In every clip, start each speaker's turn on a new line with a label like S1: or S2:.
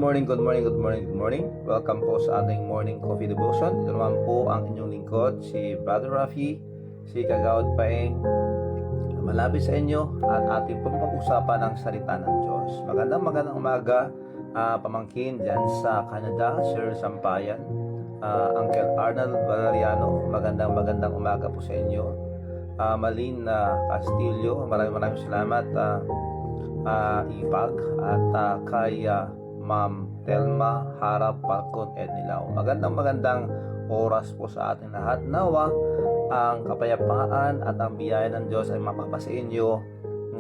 S1: morning, good morning, good morning, good morning. Welcome po sa ating morning coffee devotion. Ito naman po ang inyong lingkod, si Brother Rafi, si Kagawad Paeng. Malapit sa inyo at ating pong pag-usapan ang salita ng Diyos. Magandang umaga, pamangkin dyan sa Canada, Sir Sampayan, Uncle Arnold Valeriano. Magandang umaga po sa inyo. Malin Castillo, maraming salamat. Ipag at kay Ma'am Telma Harap Falcon Ednilao. Magandang oras po sa ating lahat. Nawa ang kapayapaan at ang biyaya ng Diyos ay mapapasa inyo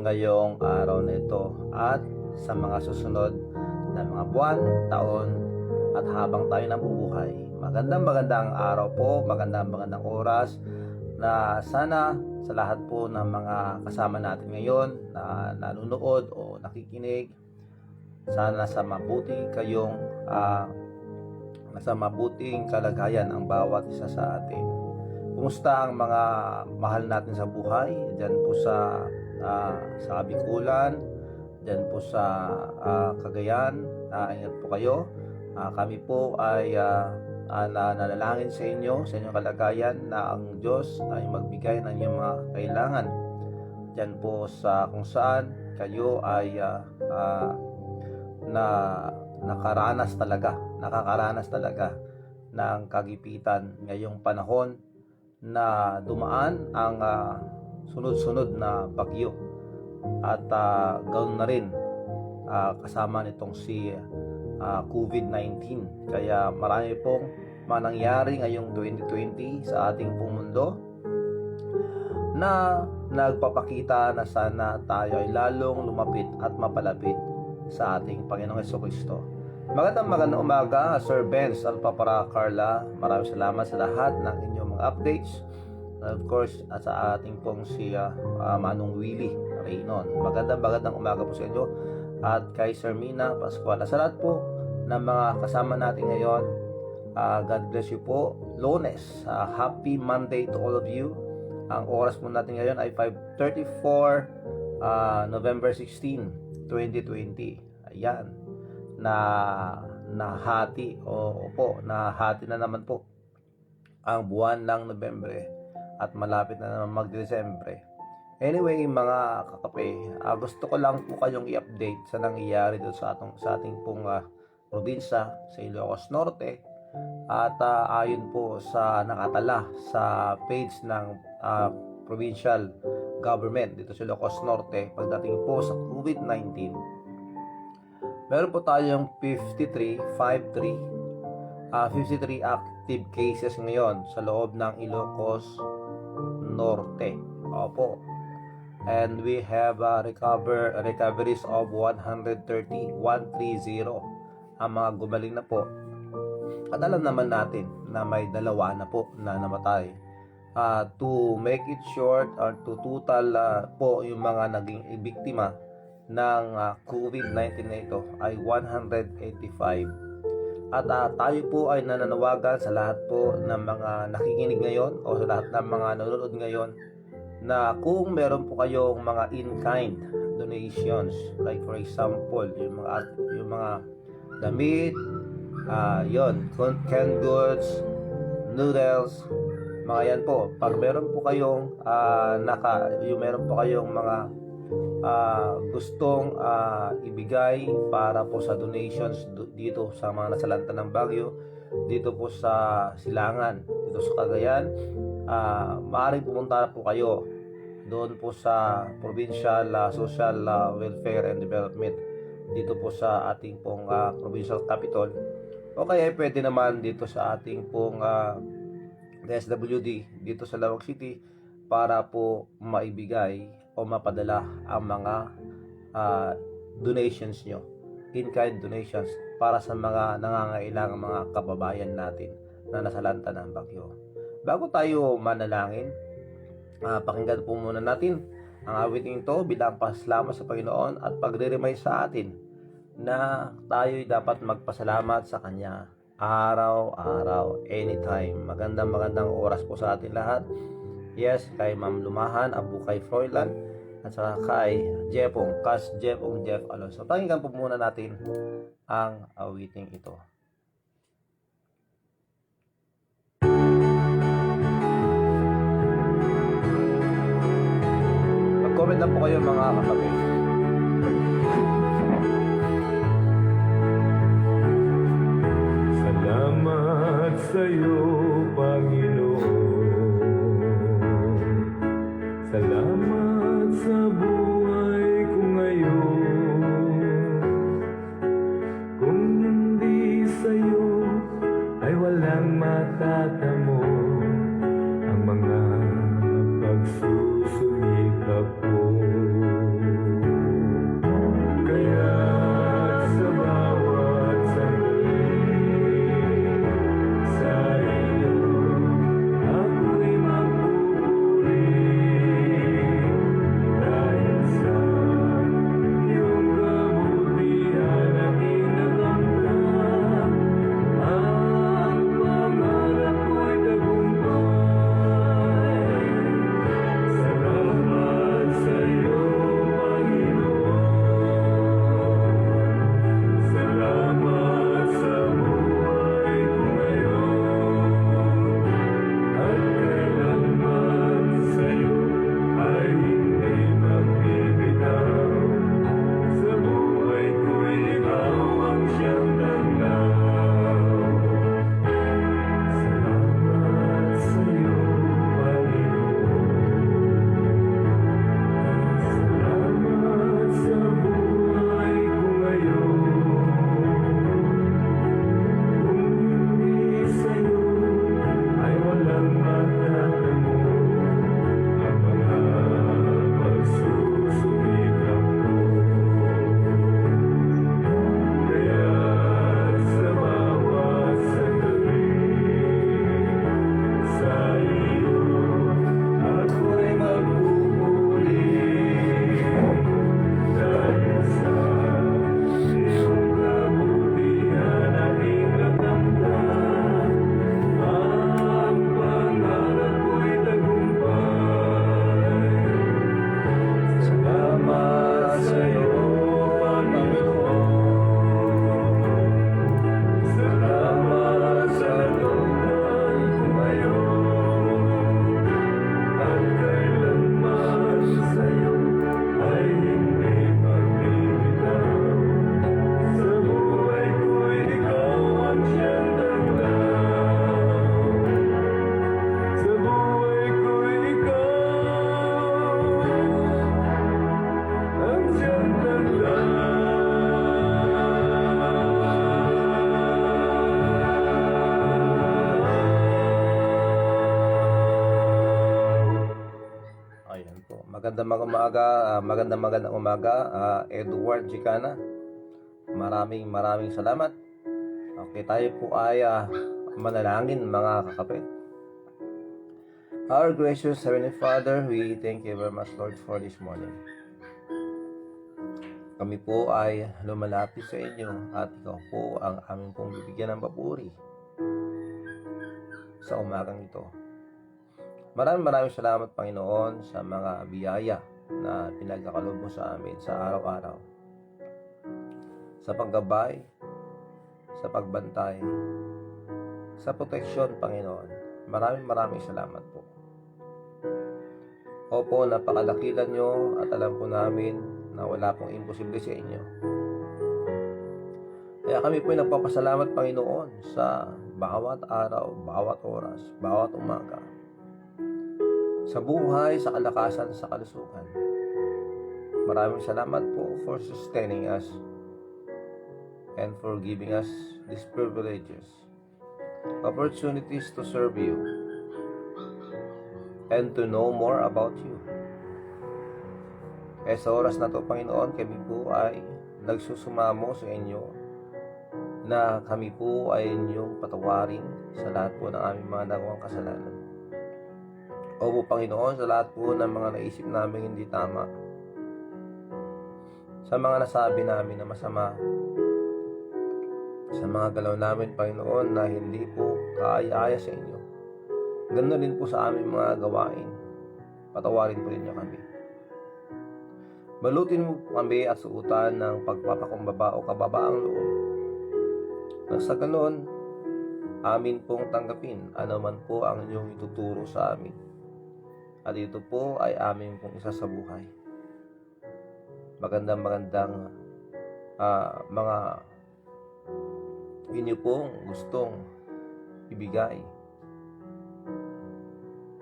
S1: ngayong araw na ito at sa mga susunod na mga buwan, taon at habang tayo nabubuhay. Magandang araw po, magandang oras na sana sa lahat po ng mga kasama natin ngayon na nanonood o nakikinig, sana nasa mabuting kalagayan ang bawat isa sa atin. Kumusta ang mga mahal natin sa buhay? Diyan po sa Bikulan, diyan po sa Cagayan, ingat po kayo. Kami po ay nanalangin sa inyong kalagayan na ang Diyos ay magbigay ng inyong mga kailangan. Diyan po sa kung saan kayo ay nakakaranas talaga ng kagipitan ngayong panahon na dumaan ang sunod-sunod na bagyo at ganoon na rin kasama nitong si COVID-19. Kaya marami pong manangyari ngayong 2020 sa ating pong mundo na nagpapakita na sana tayo ay lalong lumapit at mapalapit sa ating Panginoong Jesucristo. Magandang umaga, Sir Benz Alpapara Carla. Maraming salamat sa lahat ng inyong mga updates. Of course, at sa ating pong si Manong Willie Reynon. Magandang umaga po sa inyo. At kay Sir Mina Pascual. Sa lahat po ng mga kasama natin ngayon, God bless you po. Lunes, happy Monday to all of you. Ang oras po natin ngayon ay 5:34 November 16, 2020. Ayan, nahati na naman po ang buwan ng Nobyembre at malapit na naman mag-Desyembre. Anyway, mga kakape, gusto ko lang po kayong i-update sa nangyayari doon sa ating pong probinsya sa Ilocos Norte at ayon po sa nakatala sa page ng provincial government dito sa Ilocos Norte pagdating po sa COVID-19, meron po tayong 53 active cases ngayon sa loob ng Ilocos Norte. Opo. And we have recoveries of 130 ang mga gumaling na po. At alam naman natin na may 2 na po na namatay. To make it short, or to total po yung mga naging biktima ng COVID-19 na ito ay 185. At tayo po ay nananawagan sa lahat po ng mga nakikinig ngayon o sa lahat ng mga nanonood ngayon na kung meron po kayong mga in-kind donations, like for example yung mga damit, canned goods, noodles, mga yan po. Pag meron po kayong mga gustong ibigay para po sa donations dito sa mga nasalanta ng bagyo, dito po sa Silangan, dito sa Cagayan, maaaring pumunta po kayo doon po sa Provincial Social Welfare and Development dito po sa ating pong provincial capital, o kaya pwede naman dito sa ating pong SWD dito sa Lawag City para po maibigay o mapadala ang mga donations nyo, in-kind donations para sa mga nangangailangang mga kababayan natin na nasalanta ng bagyo. Bago tayo manalangin, pakinggan po muna natin ang awiting ito bilang pasalamat sa Panginoon at pagre-remind sa atin na tayo'y dapat magpasalamat sa Kanya araw-araw, anytime. Magandang oras po sa atin lahat. Yes, kay Ma'am Lumahan, Apo kay Froilan, at saka kay Jeff Alonso. Pakinggan po muna natin ang awiting ito. Mag-comment lang po kayo mga kakapit.
S2: Salamat sa'yo, Panginoon. Salamat sa buhay ko ngayon. Kung hindi sa'yo, ay walang matatamo ang mga pagsusumikap ko. Kaya sa bawat sandali sa iyo, ako'y magpupuri dahil sa iyong kabutihan at inagamit. Ang pangarap ko'y tagumpay. Salamat sa iyo, Panginoon. Salamat sa buhay ko ngayon. At kailanman sa iyo ay hindi magbibitaw. Sa buhay ko'y ikaw ang siyang tanglaw. Salamat sa iyo, Panginoon. Salamat sa buhay ko ngayon. Kung hindi sa'yo, ay walang matatamo ang mga pagsusumikap ko. Kaya sa bawat sandali sa iyo, ako'y magpupuri dahil sa iyong kabutihan at inatamtan. Ang pangarap ko'y tagumpay. Salamat sa iyo, Panginoon. Salamat sa buhay ko ngayon. At kailanman sa iyo ay hindi magbibitaw. Sa buhay ko'y ikaw ang siyang tanglaw. Sa buhay ko'y ikaw ang siyang tanglaw.
S1: Ayan po. Magandang umaga, Edward Gicana. Maraming salamat. Okay, tayo po ay manalangin mga kakapit. Our gracious Heavenly Father, we thank you very much, Lord, for this morning. Kami po ay lumalapit sa inyo at ikaw po ang aming pong bibigyan ng papuri sa umagang ito. Maraming salamat, Panginoon, sa mga biyaya na pinagkakalob mo sa amin sa araw-araw. Sa paggabay, sa pagbantay, sa proteksyon, Panginoon. Maraming salamat po. Opo, napakadakilan nyo at alam po namin na wala pong imposible sa inyo. Kaya kami po ay nagpapasalamat, Panginoon, sa bawat araw, bawat oras, bawat umaga. Sa buhay, sa kalakasan, sa kalusugan. Maraming salamat po for sustaining us and for giving us these privileges, opportunities to serve you and to know more about you. Kaya sa oras na to, Panginoon, kami po ay nagsusumamo sa inyo na kami po ay inyong patawarin sa lahat po ng aming mga nagawang kasalanan. Opo, Panginoon, sa lahat po ng mga naisip namin hindi tama, sa mga nasabi namin na masama, sa mga galaw namin, Panginoon, na hindi po kaaya-aya sa inyo. Ganoon din po sa aming mga gawain. Patawarin po ninyo kami. Balutin mo po kami at suutan ng pagpapakumbaba o kababaang loob. Nang sa ganon, amin pong tanggapin ano man po ang inyong ituturo sa amin. At ito po ay amin pong isa sa buhay. Magandang mga inyo pong gustong ibigay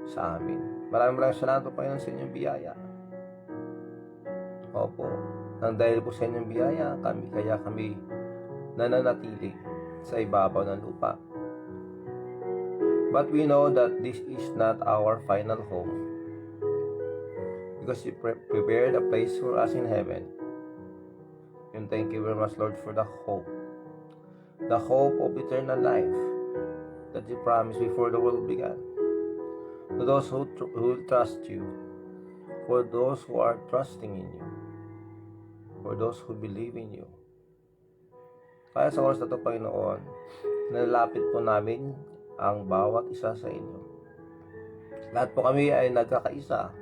S1: sa amin. Maraming salamat po Panginoon sa inyong biyaya. Opo, nang dahil po sa inyong biyaya, kaya kami nananatili sa ibabaw ng lupa. But we know that this is not our final home, because you prepared a place for us in heaven. And thank you very much, Lord, for the hope of eternal life that you promised before the world began. To those who will trust you, for those who are trusting in you, for those who believe in you. Kaya sa oras na ito, Panginoon, nalalapit po namin ang bawat isa sa inyo. Lahat po kami ay nagkakaisa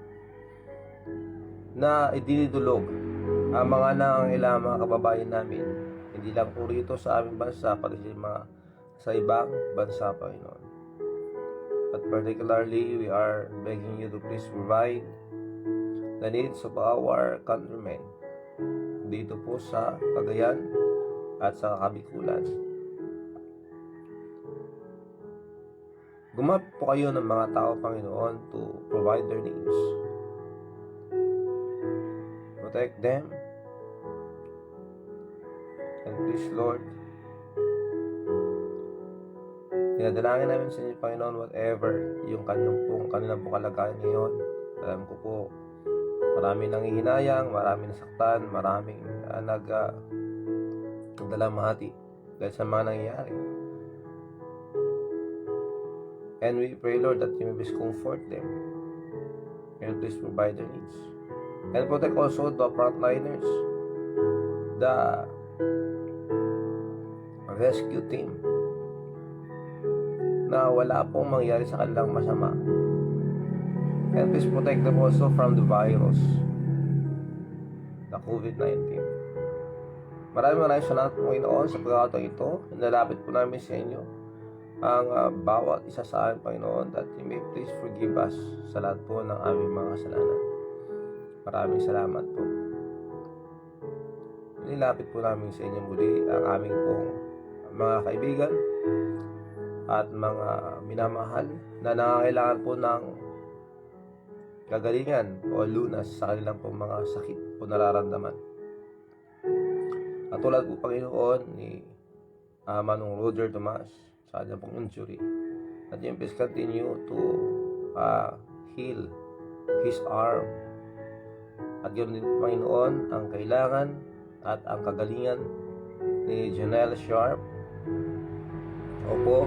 S1: na idinidulog ang mga nangangailangan mga kababayan namin, hindi lang po rito sa aming bansa, pati sa ibang bansa, Panginoon. But particularly, we are begging you to please provide the needs of our countrymen dito po sa Cagayan at sa Kabikulan. Gumamit po kayo ng mga tao, Panginoon, to provide their needs. Protect them. And please, Lord, dinadalangin namin sa inyo, Panginoon, whatever yung kanilang pong kalagayan ngayon. Alam ko po, maraming nanghihinayang, maraming nasaktan, maraming nagdalamhati dahil sa mga nangyayari. And we pray, Lord, that you may please comfort them. And please provide their needs. And protect also the frontliners, the rescue team, na wala pong mangyari sa kanilang masama. And please protect them also from the virus, the COVID-19. Maraming salamat po, Panginoon, sa pagkakataon ito. Nalapit po namin sa inyo ang bawat isa sa amin, Panginoon, that you may please forgive us sa lahat po ng aming mga kasalanan. Maraming salamat po. Nilapit po namin sa inyo muli ang aming pong mga kaibigan at mga minamahal na nangangailangan po ng kagalingan o lunas sa kanilang pong mga sakit po nararamdaman. At tulad po, Panginoon, ni Manong Roger Tomas sa kanyang pong injury, at yung please continue to heal his arm. At yun din, Panginoon, ang kailangan at ang kagalingan ni Janelle Sharp. Opo,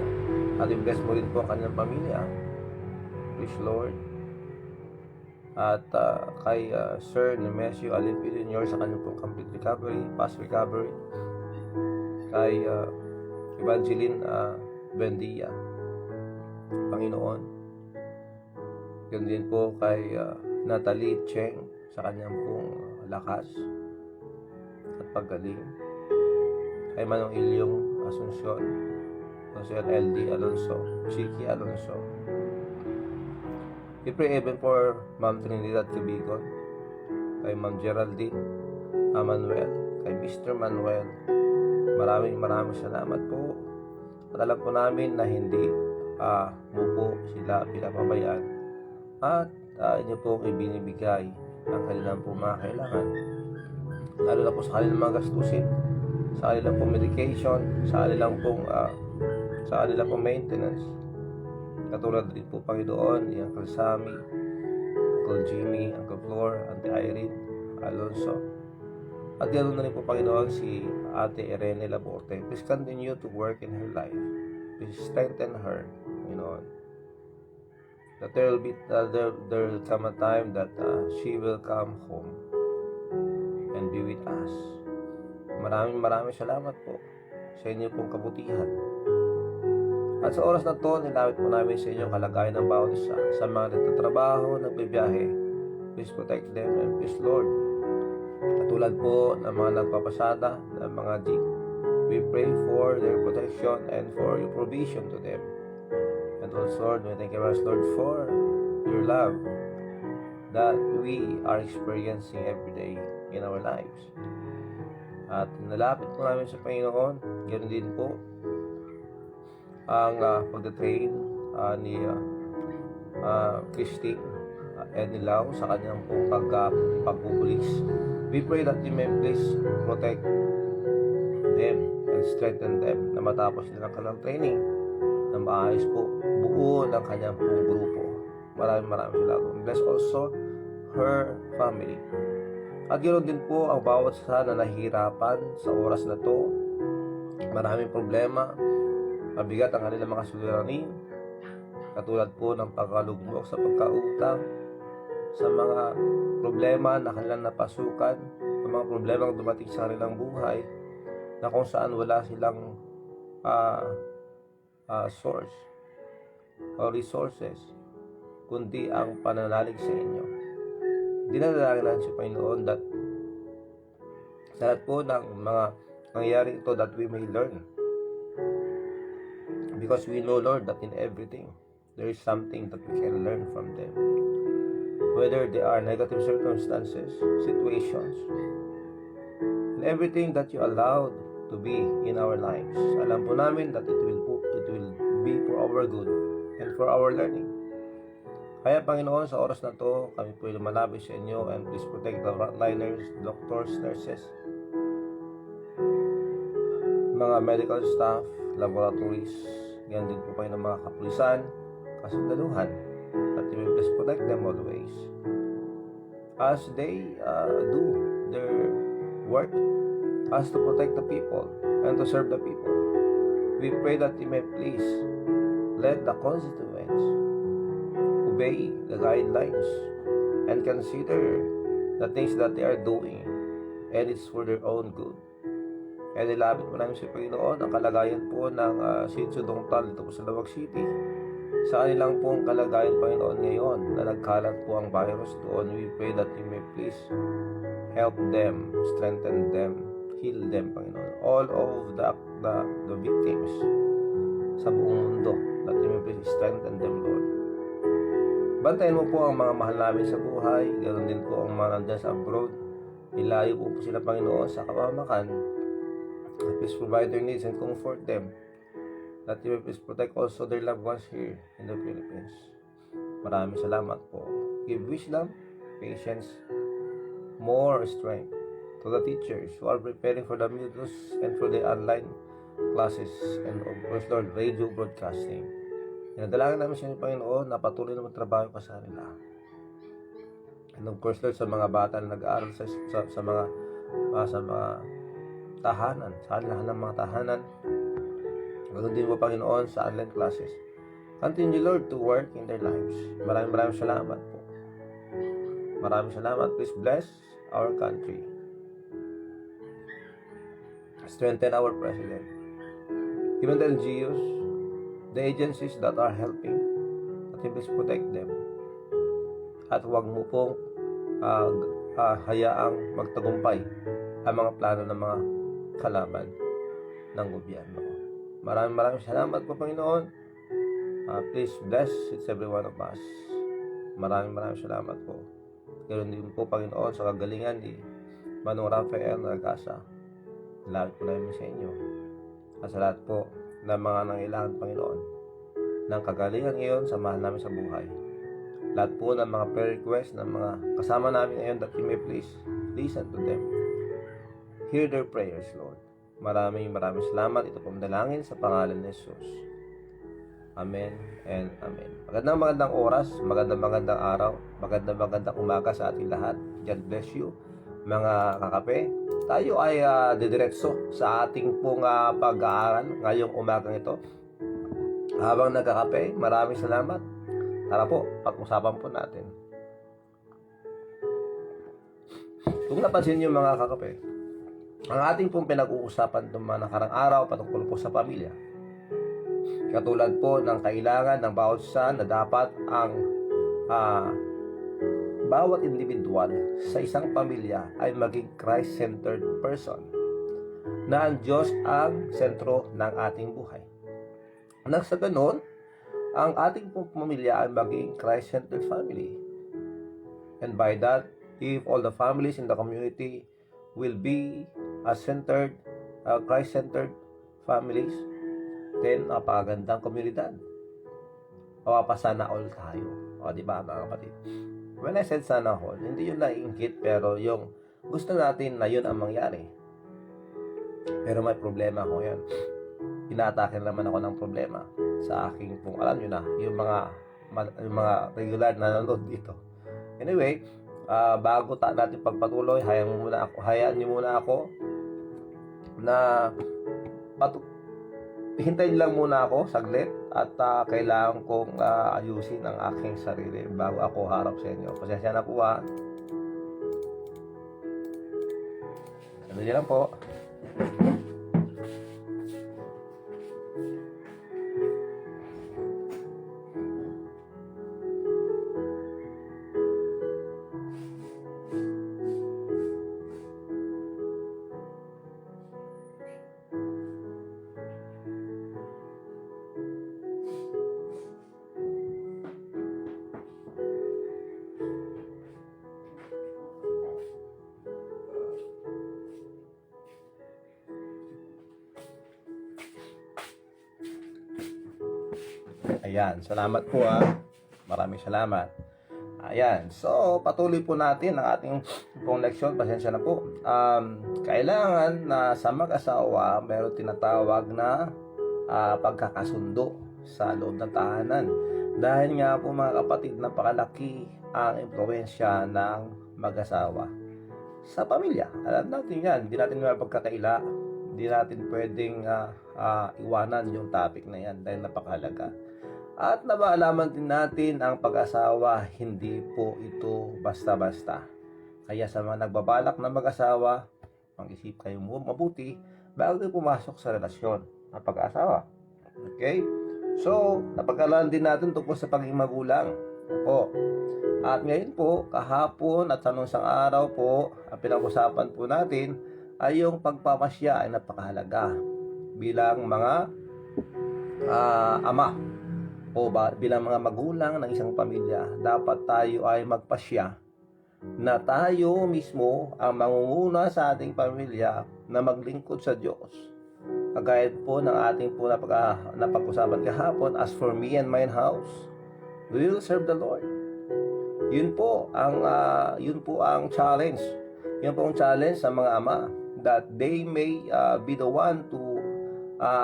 S1: at i-bless mo rin po ang kanyang pamilya. Please, Lord. At kay Sir Nemesio Alipio Jr. sa kanyang pong complete recovery, fast recovery. Kay Evangeline Bendia, Panginoon. Yun din po kay Natalie Cheng sa kanyang pong lakas at paggaling. Kay Manong Ilyong Asuncion, Sir LD Alonso, Chiki Alonso. We pray even for Ma'am Trinidad Cabigon, kay Ma'am Geraldine Manuel, kay Mr. Manuel. Maraming salamat po. At alam po namin na hindi mo po sila pinapabayaan. At inyo po ibinibigay ang kanilang po mga kailangan. Lalo na po sa kanilang mga gastusin, sa kanilang pong medication, sa kanilang pong maintenance. Katulad din po, Panginoon, ni Uncle Sammy, Uncle Jimmy, Uncle Flor, Auntie Irene Alonso. At ganoon na rin po, Panginoon, si Ate Irene Laborte. Please continue to work in her life. Please strengthen her, Panginoon. That there will come a time that she will come home and be with us. Maraming salamat po sa inyo pong kabutihan. At sa oras na to, nilapit po namin sa inyo ang kalagayan ng bawat isa. Sa mga nagtatrabaho, nagbibiyahe, please protect them and please, Lord, Katulad po ng mga nagpapasada, ng mga jeep. We pray for their protection and for your provision to them. And also, Lord, we thank you, Lord, for your love that we are experiencing every day in our lives. At nalapit po namin sa Panginoon, ganoon din po ang pagdatrain ni Christine Enilaw sa kanyang pong pagpupulis. We pray that you may please protect them and strengthen them na matapos nilang kanilang training na maayos po buo ng kanyang pong grupo. Maraming salamat. Bless also her family. At ganoon din po ang bawat isa na nahihirapan sa oras na to. Maraming problema, mabigat ang kanilang mga suliranin, katulad po ng pagkalugmok sa pagkautang, sa mga problema na kanilang napasukan, sa mga problema dumating sa kanilang buhay, na kung saan wala silang source o resources, kundi ang pananalig sa inyo. Dinadalangin natin si Panginoon that sa lahat po ng mga nangyayari ito that we may learn. Because we know, Lord, that in everything, there is something that we can learn from them. Whether they are negative circumstances, situations, and everything that you allowed to be in our lives. Alam po namin that it will be for our good and for our learning. Kaya Panginoon, sa oras na to, kami po lumalapit sa inyo and please protect the frontliners, doctors, nurses, mga medical staff, laboratories, ganyan din po kayo ng mga kapulisan, kasundaluhan, at you will please protect them always as they do their work as to protect the people and to serve the people. We pray that you may please let the constituents obey the guidelines and consider the things that they are doing, and it's for their own good. Kaya nilapit po namin sa Panginoon ang kalagayan po ng Sitio Dongtal dito po sa Lawag City. Sa kanilang pong kalagayan, Panginoon, ngayon na nagkalat po ang virus doon, we pray that you may please help them, strengthen them, heal them, Panginoon. All of the victims sa buong mundo, that you may please strengthen them, Lord. Bantayan mo po ang mga mahal namin sa buhay, ganoon din po ang mga nandyan sa abroad. Ilayo po sila, Panginoon, sa kapamakan. Please provide their needs and comfort them. That you will please protect also their loved ones here in the Philippines. Maraming salamat po. Give wisdom, patience, more strength to the teachers who are preparing for the modules and for the online classes and of course, Lord, radio broadcasting. Dinadalangin namin sa inyo, Panginoon, na patuloy na magtrabaho pa sa kanila. And of course, Lord, sa mga bata na nag-aaral sa mga tahanan, sa lahat ng mga tahanan, ganoon din po, Panginoon, sa online classes. Continue, Lord, to work in their lives. Maraming salamat po. Maraming salamat. Please bless our country. Strengthen our President. Even the NGOs, the agencies that are helping, at please protect them. At huwag mo pong hayaang magtagumpay ang mga plano ng mga kalaban ng gobyerno. Maraming salamat po, Panginoon. Please bless each every one of us. Maraming salamat po. Ganoon din po, Panginoon, sa kagalingan ni Manong Rafael Nagasa. Lapit po namin sa inyo. At sa lahat po ng mga nangailangan, Panginoon, ng kagalingan ngayon, samahan namin sa buhay. Lahat po ng mga prayer requests ng mga kasama namin ngayon, that you may please listen to them. Hear their prayers, Lord. Maraming salamat. Ito pong dalangin sa pangalan ni Jesus. Amen and amen. Magandang oras, magandang araw, magandang umaga sa ating lahat. God bless you, mga kakape. Tayo ay didiretso sa ating pong pag-aaral ngayong umagang ito. Habang nagkakape, maraming salamat. Tara po, pag-usapan po natin. Kung napansin niyo, mga kakape, ang ating pong pinag-uusapan ng mga nakarang araw patungkol po sa pamilya. Katulad po ng kailangan ng bawat isa na dapat ang bawat individual sa isang pamilya ay maging Christ-centered person, na ang Diyos ang sentro ng ating buhay. Nang sa ganon, ang ating pamilya ay maging Christ-centered family. And by that, if all the families in the community will be centered, Christ-centered families, then napakagandang komunidad. Mapapasana all tayo. O, di ba mga kapatid? When I said sana all, hindi yun naiingit, pero yung gusto natin na yun ang mangyari. Pero may problema ako yan. Inatake naman ako ng problema sa aking, kung alam nyo na, yung mga regular na nanonood dito. Anyway, bago natin pagpatuloy, hayaan nyo muna ako na hintayin lang muna ako saglit at kailangan kong ayusin ang aking sarili bago ako harap sa inyo. Pasensya na po ha. Ano lang po. Ayan, salamat po ha. Maraming salamat. Ayan, so patuloy po natin ang ating pong leksyon. Pasensya na po. Kailangan na sa mag-asawa meron tinatawag na pagkakasundo sa loob ng tahanan. Dahil nga po mga kapatid, napakalaki ang impluwensya ng mag-asawa sa pamilya. Alam natin yan, hindi natin mapagkakaila. Hindi natin pwedeng iwanan yung topic na yan dahil napakahalaga. At nabaalaman din natin ang pag-asawa, hindi po ito basta-basta. Kaya sa mga nagbabalak na mag-asawa, mag-isip kayo mabuti bago kayo pumasok sa relasyon ng pag-asawa. Okay? So, napag-alaman din natin tungkol sa pagiging magulang. Po. At ngayon po, kahapon at sa nung isang araw po, ang pinag-usapan po natin ay yung pagpapasya ay napakahalaga bilang mga ama o bilang mga magulang ng isang pamilya. Dapat tayo ay magpasya na tayo mismo ang mangunguna sa ating pamilya na maglingkod sa Diyos. Kagaya po ng ating po napag-usapan kahapon, as for me and mine house, we will serve the Lord. Yun po ang challenge. Yun po ang challenge sa mga ama, that they may be the one to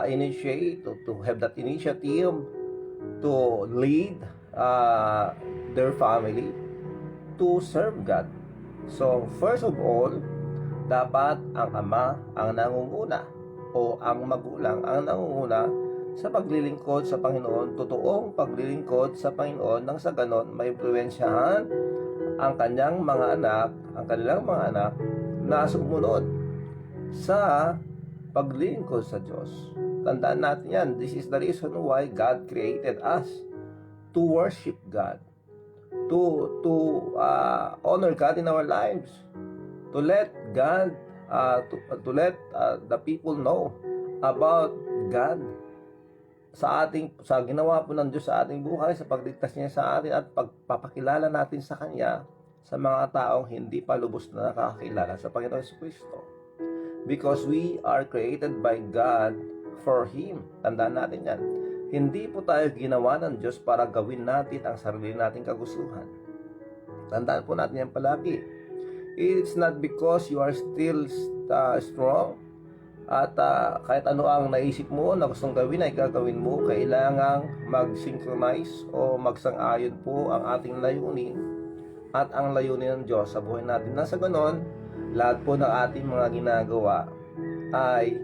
S1: initiate, to have that initiative to lead their family to serve God. So, first of all, dapat ang ama ang nangunguna o ang magulang ang nangunguna sa paglilingkod sa Panginoon, totoong paglilingkod sa Panginoon, nang sa ganon may impluwensyahan ang kanilang mga anak na sumunod sa paglilingkod sa Diyos. Tandaan natin yan. This is the reason why God created us to worship God, to honor God in our lives, to let God, to let the people know about God sa ginawa po ng Diyos sa ating buhay, sa pagligtas niya sa atin at pagpapakilala natin sa Kanya sa mga taong hindi pa lubos na nakakakilala sa Panginoon Jesucristo. Because we are created by God for Him. Tandaan natin yan. Hindi po tayo ginawa ng Diyos para gawin natin ang sarili nating kagustuhan. Tandaan po natin yan palagi. It's not because you are still strong at kahit ano ang naisip mo na gustong gawin ay gagawin mo. Kailangang mag-synchronize o magsang-ayon po ang ating layunin at ang layunin ng Diyos sa buhay natin. Nasa ganon, lahat po ng ating mga ginagawa ay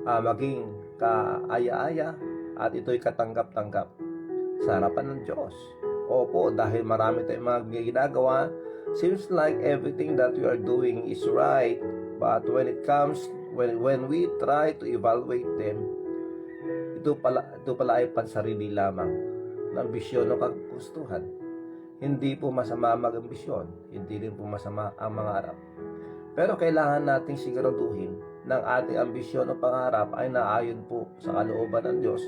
S1: maging kaaya-aya at ito'y katanggap-tanggap sa harapan ng Diyos. Opo, dahil marami tayong mga ginagawa, seems like everything that we are doing is right, but when we try to evaluate them, ito pala ay pansarili lamang ng bisyon o kagustuhan. Hindi po masama mag-ambisyon, hindi rin po masama ang mangarap. Pero kailangan nating siguraduhin ng ating ambisyon o pangarap ay naayon po sa kalooban ng Diyos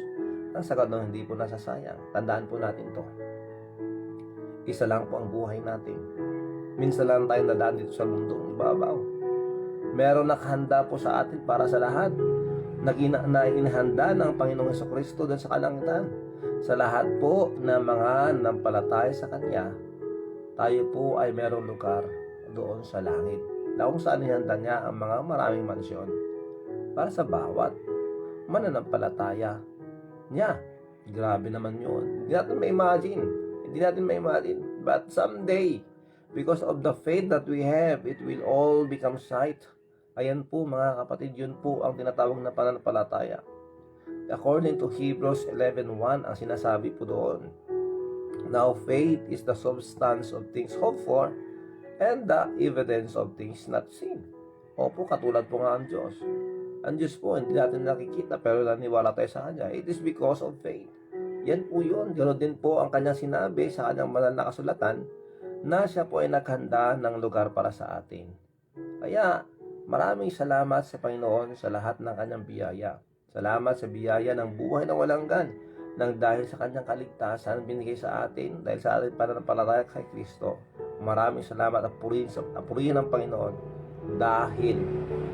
S1: nang sa ganun hindi po nasasayang. Tandaan po natin to. Isa lang po ang buhay natin. Minsan lang tayong dadaan dito sa mundong ibabaw. Meron nakahanda po sa atin para sa lahat na inihanda ng Panginoong Jesucristo doon sa kalangitan. Sa lahat po ng mga nampalataya sa Kanya, tayo po ay merong lugar doon sa langit na kung saan ihanda niya ang mga maraming mansyon para sa bawat mananampalataya niya. Grabe naman yun. Hindi natin ma-imagine. Hindi natin ma-imagine. But someday, because of the faith that we have, it will all become sight. Ayan po mga kapatid, yun po ang tinatawag na pananampalataya. According to Hebrews 11:1, ang sinasabi po doon, now faith is the substance of things hoped for and the evidence of things not seen. Opo, katulad po nga ang Diyos. Ang Diyos po, hindi natin nakikita pero naniwala tayo sa Kanya. It is because of faith. Yan po yun. Ganoon din po ang Kanyang sinabi sa Kanyang banal na kasulatan na Siya po ay naghanda ng lugar para sa atin. Kaya, maraming salamat sa Panginoon sa lahat ng Kanyang biyaya. Salamat sa biyaya ng buhay na walang hanggan nang dahil sa Kanyang kaligtasan binigay sa atin dahil sa ating pananampalataya kay Kristo. Maraming salamat at purihin ng Panginoon dahil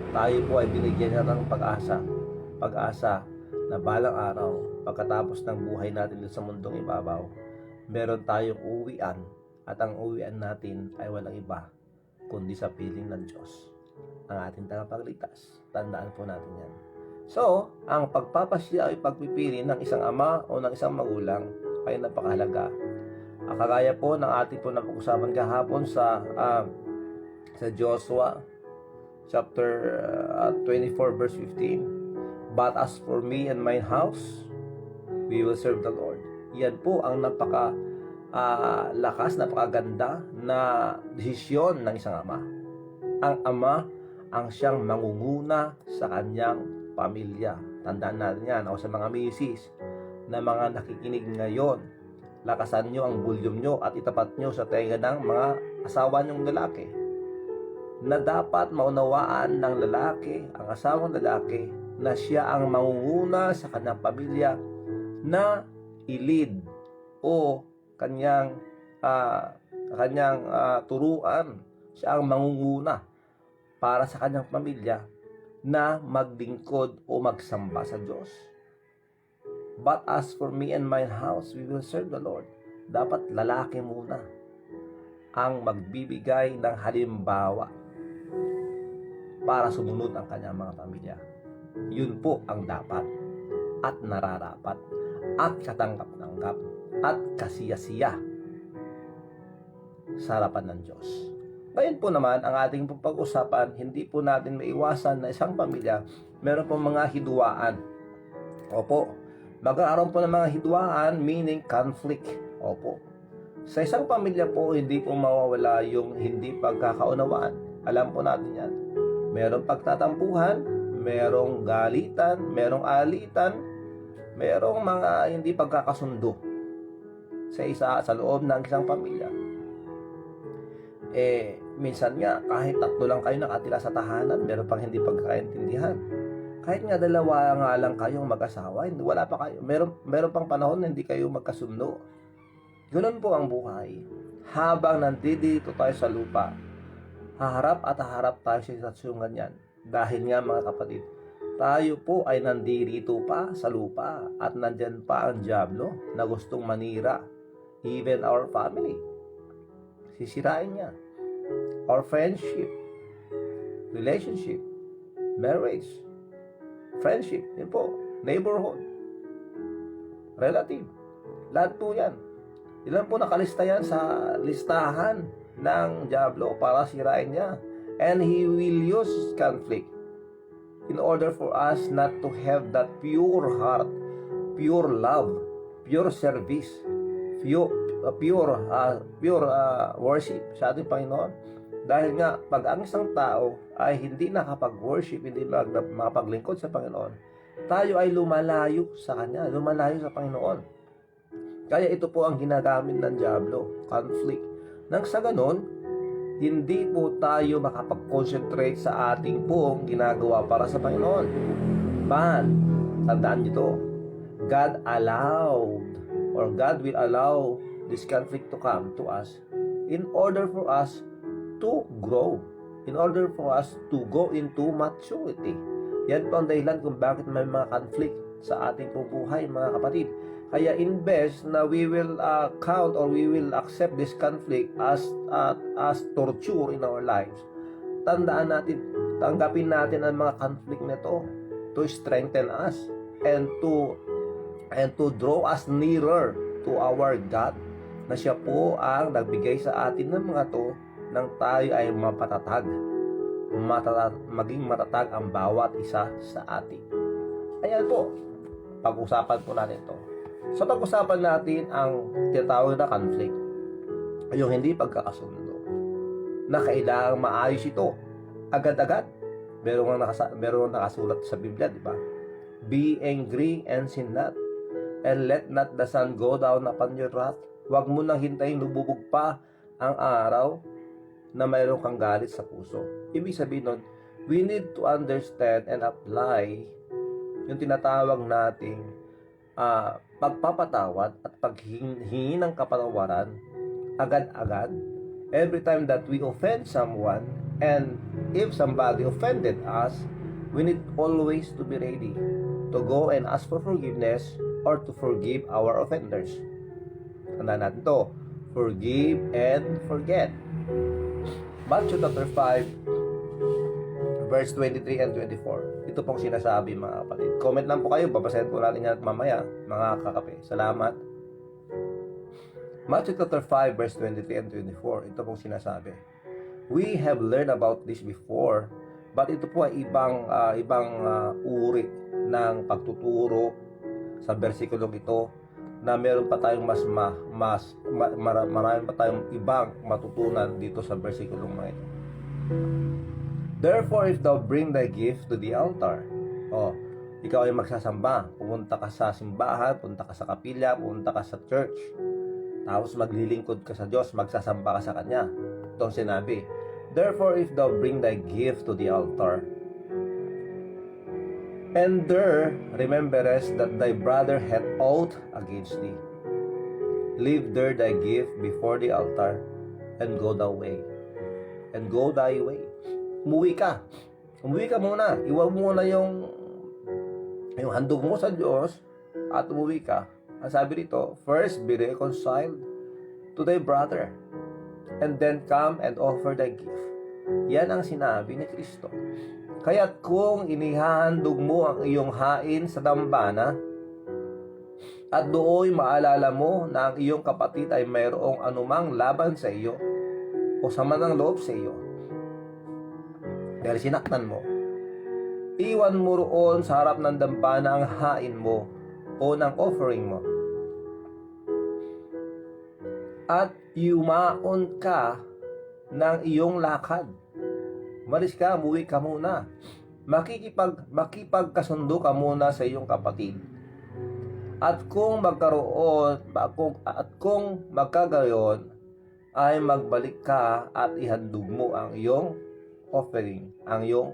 S1: tayo po ay binigyan niya ng pag-asa na balang araw pagkatapos ng buhay natin sa mundong ibabaw, meron tayong uwian at ang uwian natin ay walang iba kundi sa piling ng Diyos, ang ating tagapagligtas. Tandaan po natin yan. So, ang pagpapasya ay pagpipili ng isang ama o ng isang magulang ay napakahalaga. Kagaya po ng ating po napag-usapan kahapon sa Joshua chapter 24 verse 15. But as for me and my house, we will serve the Lord. Yan po ang lakas, napakaganda na desisyon ng isang ama. Ang ama ang siyang mangunguna sa kanyang pamilya. Tandaan natin yan. O sa mga misis na mga nakikinig ngayon, lakasan nyo ang bulyom nyo at itapat nyo sa tenga ng mga asawa nyong lalaki na dapat maunawaan ng lalaki, ang asawang lalaki, na siya ang mangunguna sa kanyang pamilya na ilid o kanyang turuan. Siya ang mangunguna para sa kanyang pamilya na maglingkod o magsamba sa Diyos. But as for me and my house, we will serve the Lord. Dapat lalaki muna ang magbibigay ng halimbawa para sumunod ang kanyang mga pamilya. Yun po ang dapat at nararapat at katanggap-tanggap at kasiyasiya sa harapan ng Diyos. Ngayon po naman, ang ating pag-usapan, hindi po natin maiwasan na isang pamilya, meron po mga hidwaan. Opo, magkakaroon po ng mga hidwaan, meaning conflict. Opo. Sa isang pamilya po, hindi po mawawala yung hindi pagkakaunawaan. Alam po natin yan. Merong pagtatampuhan, merong galitan, merong alitan, merong mga hindi pagkakasundo sa loob ng isang pamilya. Minsan nga, kahit tatlo lang kayo nakatira sa tahanan, meron pang hindi pagkakaintindihan. Kahit nga dalawa nga lang kayong mag-asawa, wala pa kayo. Meron pang panahon na hindi kayo magkasundo. Ganun po ang buhay. Habang nandito tayo sa lupa, haharap tayo sa sitwasyong ganyan. Dahil nga mga kapatid, tayo po ay nandirito pa sa lupa at nandyan pa ang dyablo na gustong manira even our family. Sisirain niya our friendship, relationship, marriage, friendship, yun po, neighborhood, relative, lahat po yan. Ilan po nakalista yan sa listahan ng dyablo para sirain niya. And he will use conflict in order for us not to have that pure heart, pure love, pure service, pure worship sa ating Panginoon. Dahil nga, pag ang isang tao ay hindi nakapag-worship, hindi makapaglingkod sa Panginoon, tayo ay lumalayo sa Kanya, lumalayo sa Panginoon. Kaya ito po ang ginagamit ng Diablo, conflict. Nang sa ganon, hindi po tayo makapag-concentrate sa ating pong ginagawa para sa Panginoon. But, tandaan nyo to, God allowed, or God will allow this conflict to come to us in order for us to grow, in order for us to go into maturity. Yan po ang dahilan kung bakit may mga conflict sa ating buhay, mga kapatid. Kaya imbes na we will count or we will accept this conflict as torture in our lives, tandaan natin, tanggapin natin ang mga conflict na to to strengthen us and to draw us nearer to our God, na siya po ang nagbigay sa atin ng mga to nang tayo ay maging matatag ang bawat isa sa atin. Ayan po, pag-usapan po natin to. So pag-usapan natin ang tinatawag na conflict, yung hindi pagkakasundo, na kailangang maayos ito agad-agad. Meron nakasulat sa Biblia, di ba? Be angry and sin not, and let not the sun go down upon your wrath. Huwag mo nang hintayin lububog pa ang araw na mayroon kang galit sa puso. Ibig sabihin nun, we need to understand and apply yung tinatawag nating pagpapatawad at paghingi ng kapatawaran agad-agad every time that we offend someone. And if somebody offended us, we need always to be ready to go and ask for forgiveness or to forgive our offenders. Tandaan natin to, forgive and forget. Matthew chapter 5 verse 23 and 24. Ito pong sinasabi, mga kapatid. Comment lang po kayo, babasahin po natin yan mamaya, mga kakape. Salamat. Matthew chapter 5 verse 23 and 24. Ito pong sinasabi. We have learned about this before, but ito po ay ibang uri ng pagtuturo sa bersikulong ito, na meron pa tayong marami pa tayong ibang matutunan dito sa bersikulong mga ito. Therefore, if thou bring thy gift to the altar, ikaw ay magsasamba, pumunta ka sa simbahan, pumunta ka sa kapilya, pumunta ka sa church, tapos maglilingkod ka sa Diyos, magsasamba ka sa Kanya. Ito ang sinabi, therefore, if thou bring thy gift to the altar, and there rememberest that thy brother hath ought against thee, leave there thy gift before the altar, and go thy way. Umuwi ka muna. Iwan mo muna yung handog mo sa Diyos at umuwi ka. Ang sabi rito, first be reconciled to thy brother, and then come and offer thy gift. Yan ang sinabi ni Kristo. Kaya't kung inihahandog mo ang iyong hain sa dambana, at dooy maalala mo na ang iyong kapatid ay mayroong anumang laban sa iyo o sama ng loob sa iyo, dahil sinaktan mo, iwan mo roon sa harap ng dambana ang hain mo o ng offering mo, at yumaon ka ng iyong lakad. Umalis ka, umuwi ka muna. Makipagkasundo ka muna sa iyong kapatid. At kung magkagayon, ay magbalik ka at ihandog mo ang iyong offering, ang iyong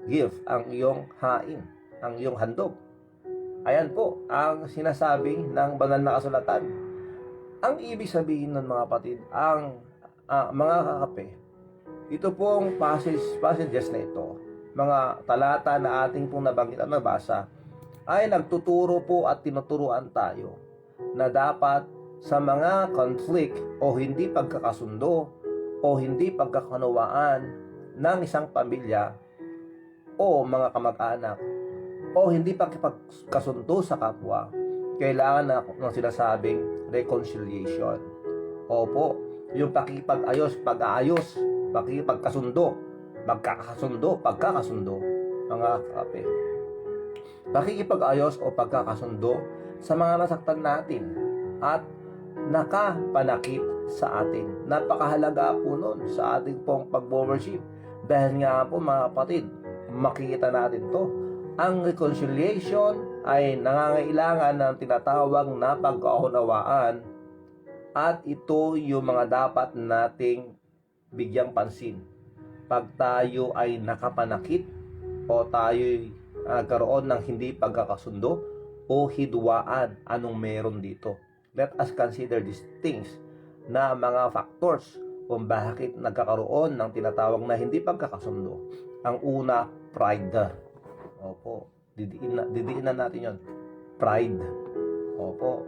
S1: gift, ang iyong hain, ang iyong handog. Ayan po ang sinasabi ng banal na kasulatan. Ang ibig sabihin ng mga kapatid, ang mga kakape, ito pong passages na ito, mga talata na ating pong nabanggit at nabasa, ay nagtuturo po at tinuturuan tayo na dapat sa mga conflict o hindi pagkakasundo o hindi pagkakunawaan ng isang pamilya o mga kamag-anak o hindi pagkakasundo sa kapwa, kailangan na ng sinasabing reconciliation. Opo, yung pakikipag-ayos, pag-aayos, pakikipagkasundo, pagkakasundo, mga kape. Pakikipag-ayos o pagkakasundo sa mga nasaktan natin at nakapanakit sa atin. Napakahalaga po nun sa ating pong pag-worship. Dahil nga po, mga kapatid, makikita natin to, ang reconciliation ay nangangailangan ng tinatawag na pagkaunawaan, at ito yung mga dapat nating bigyang pansin pag tayo ay nakapanakit o tayo'y nagkaroon ng hindi pagkakasundo o hidwaan. Anong meron dito? Let us consider these things na mga factors kung bakit nagkakaroon ng tinatawag na hindi pagkakasundo. Ang una, pride. Opo, didiinan natin yon. Pride. Opo.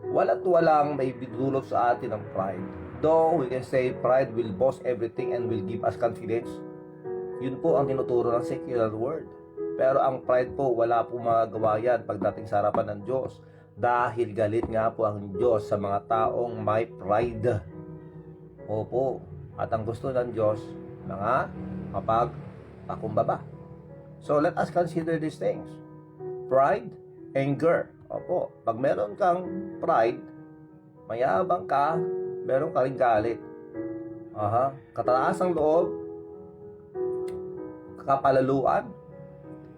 S1: Wala't walang may bidulot sa atin ng pride. Though we can say pride will boast everything and will give us confidence. Yun po ang tinuturo ng secular world. Pero ang pride po, wala po magagawa yan pagdating sa harapan ng Diyos. Dahil galit nga po ang Diyos sa mga taong may pride. Opo. At ang gusto ng Diyos, mga mapagpakumbaba. So let us consider these things. Pride, anger. Opo, pag meron kang pride, mayabang ka, meron ka rin galit. Katataas ang loob, kapalaluan,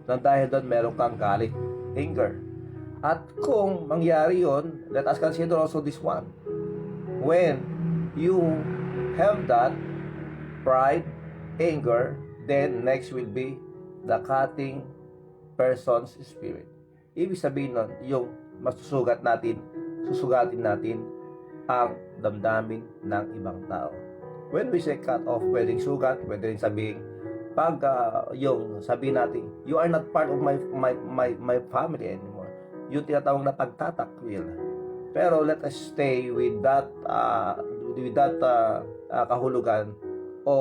S1: nang dahil doon meron kang galit, anger. At kung mangyari yon, let us consider also this one. When you have that pride, anger, then next will be the cutting person's spirit. Ibig sabihin nun, yung susugatin natin ang damdamin ng ibang tao. When we say cut off, pwedeng sugat, pwedeng sabihin, pag yung sabihin natin, you are not part of my family anymore. Yung tinatawag na pagtatakwil. Pero let us stay with that kahulugan o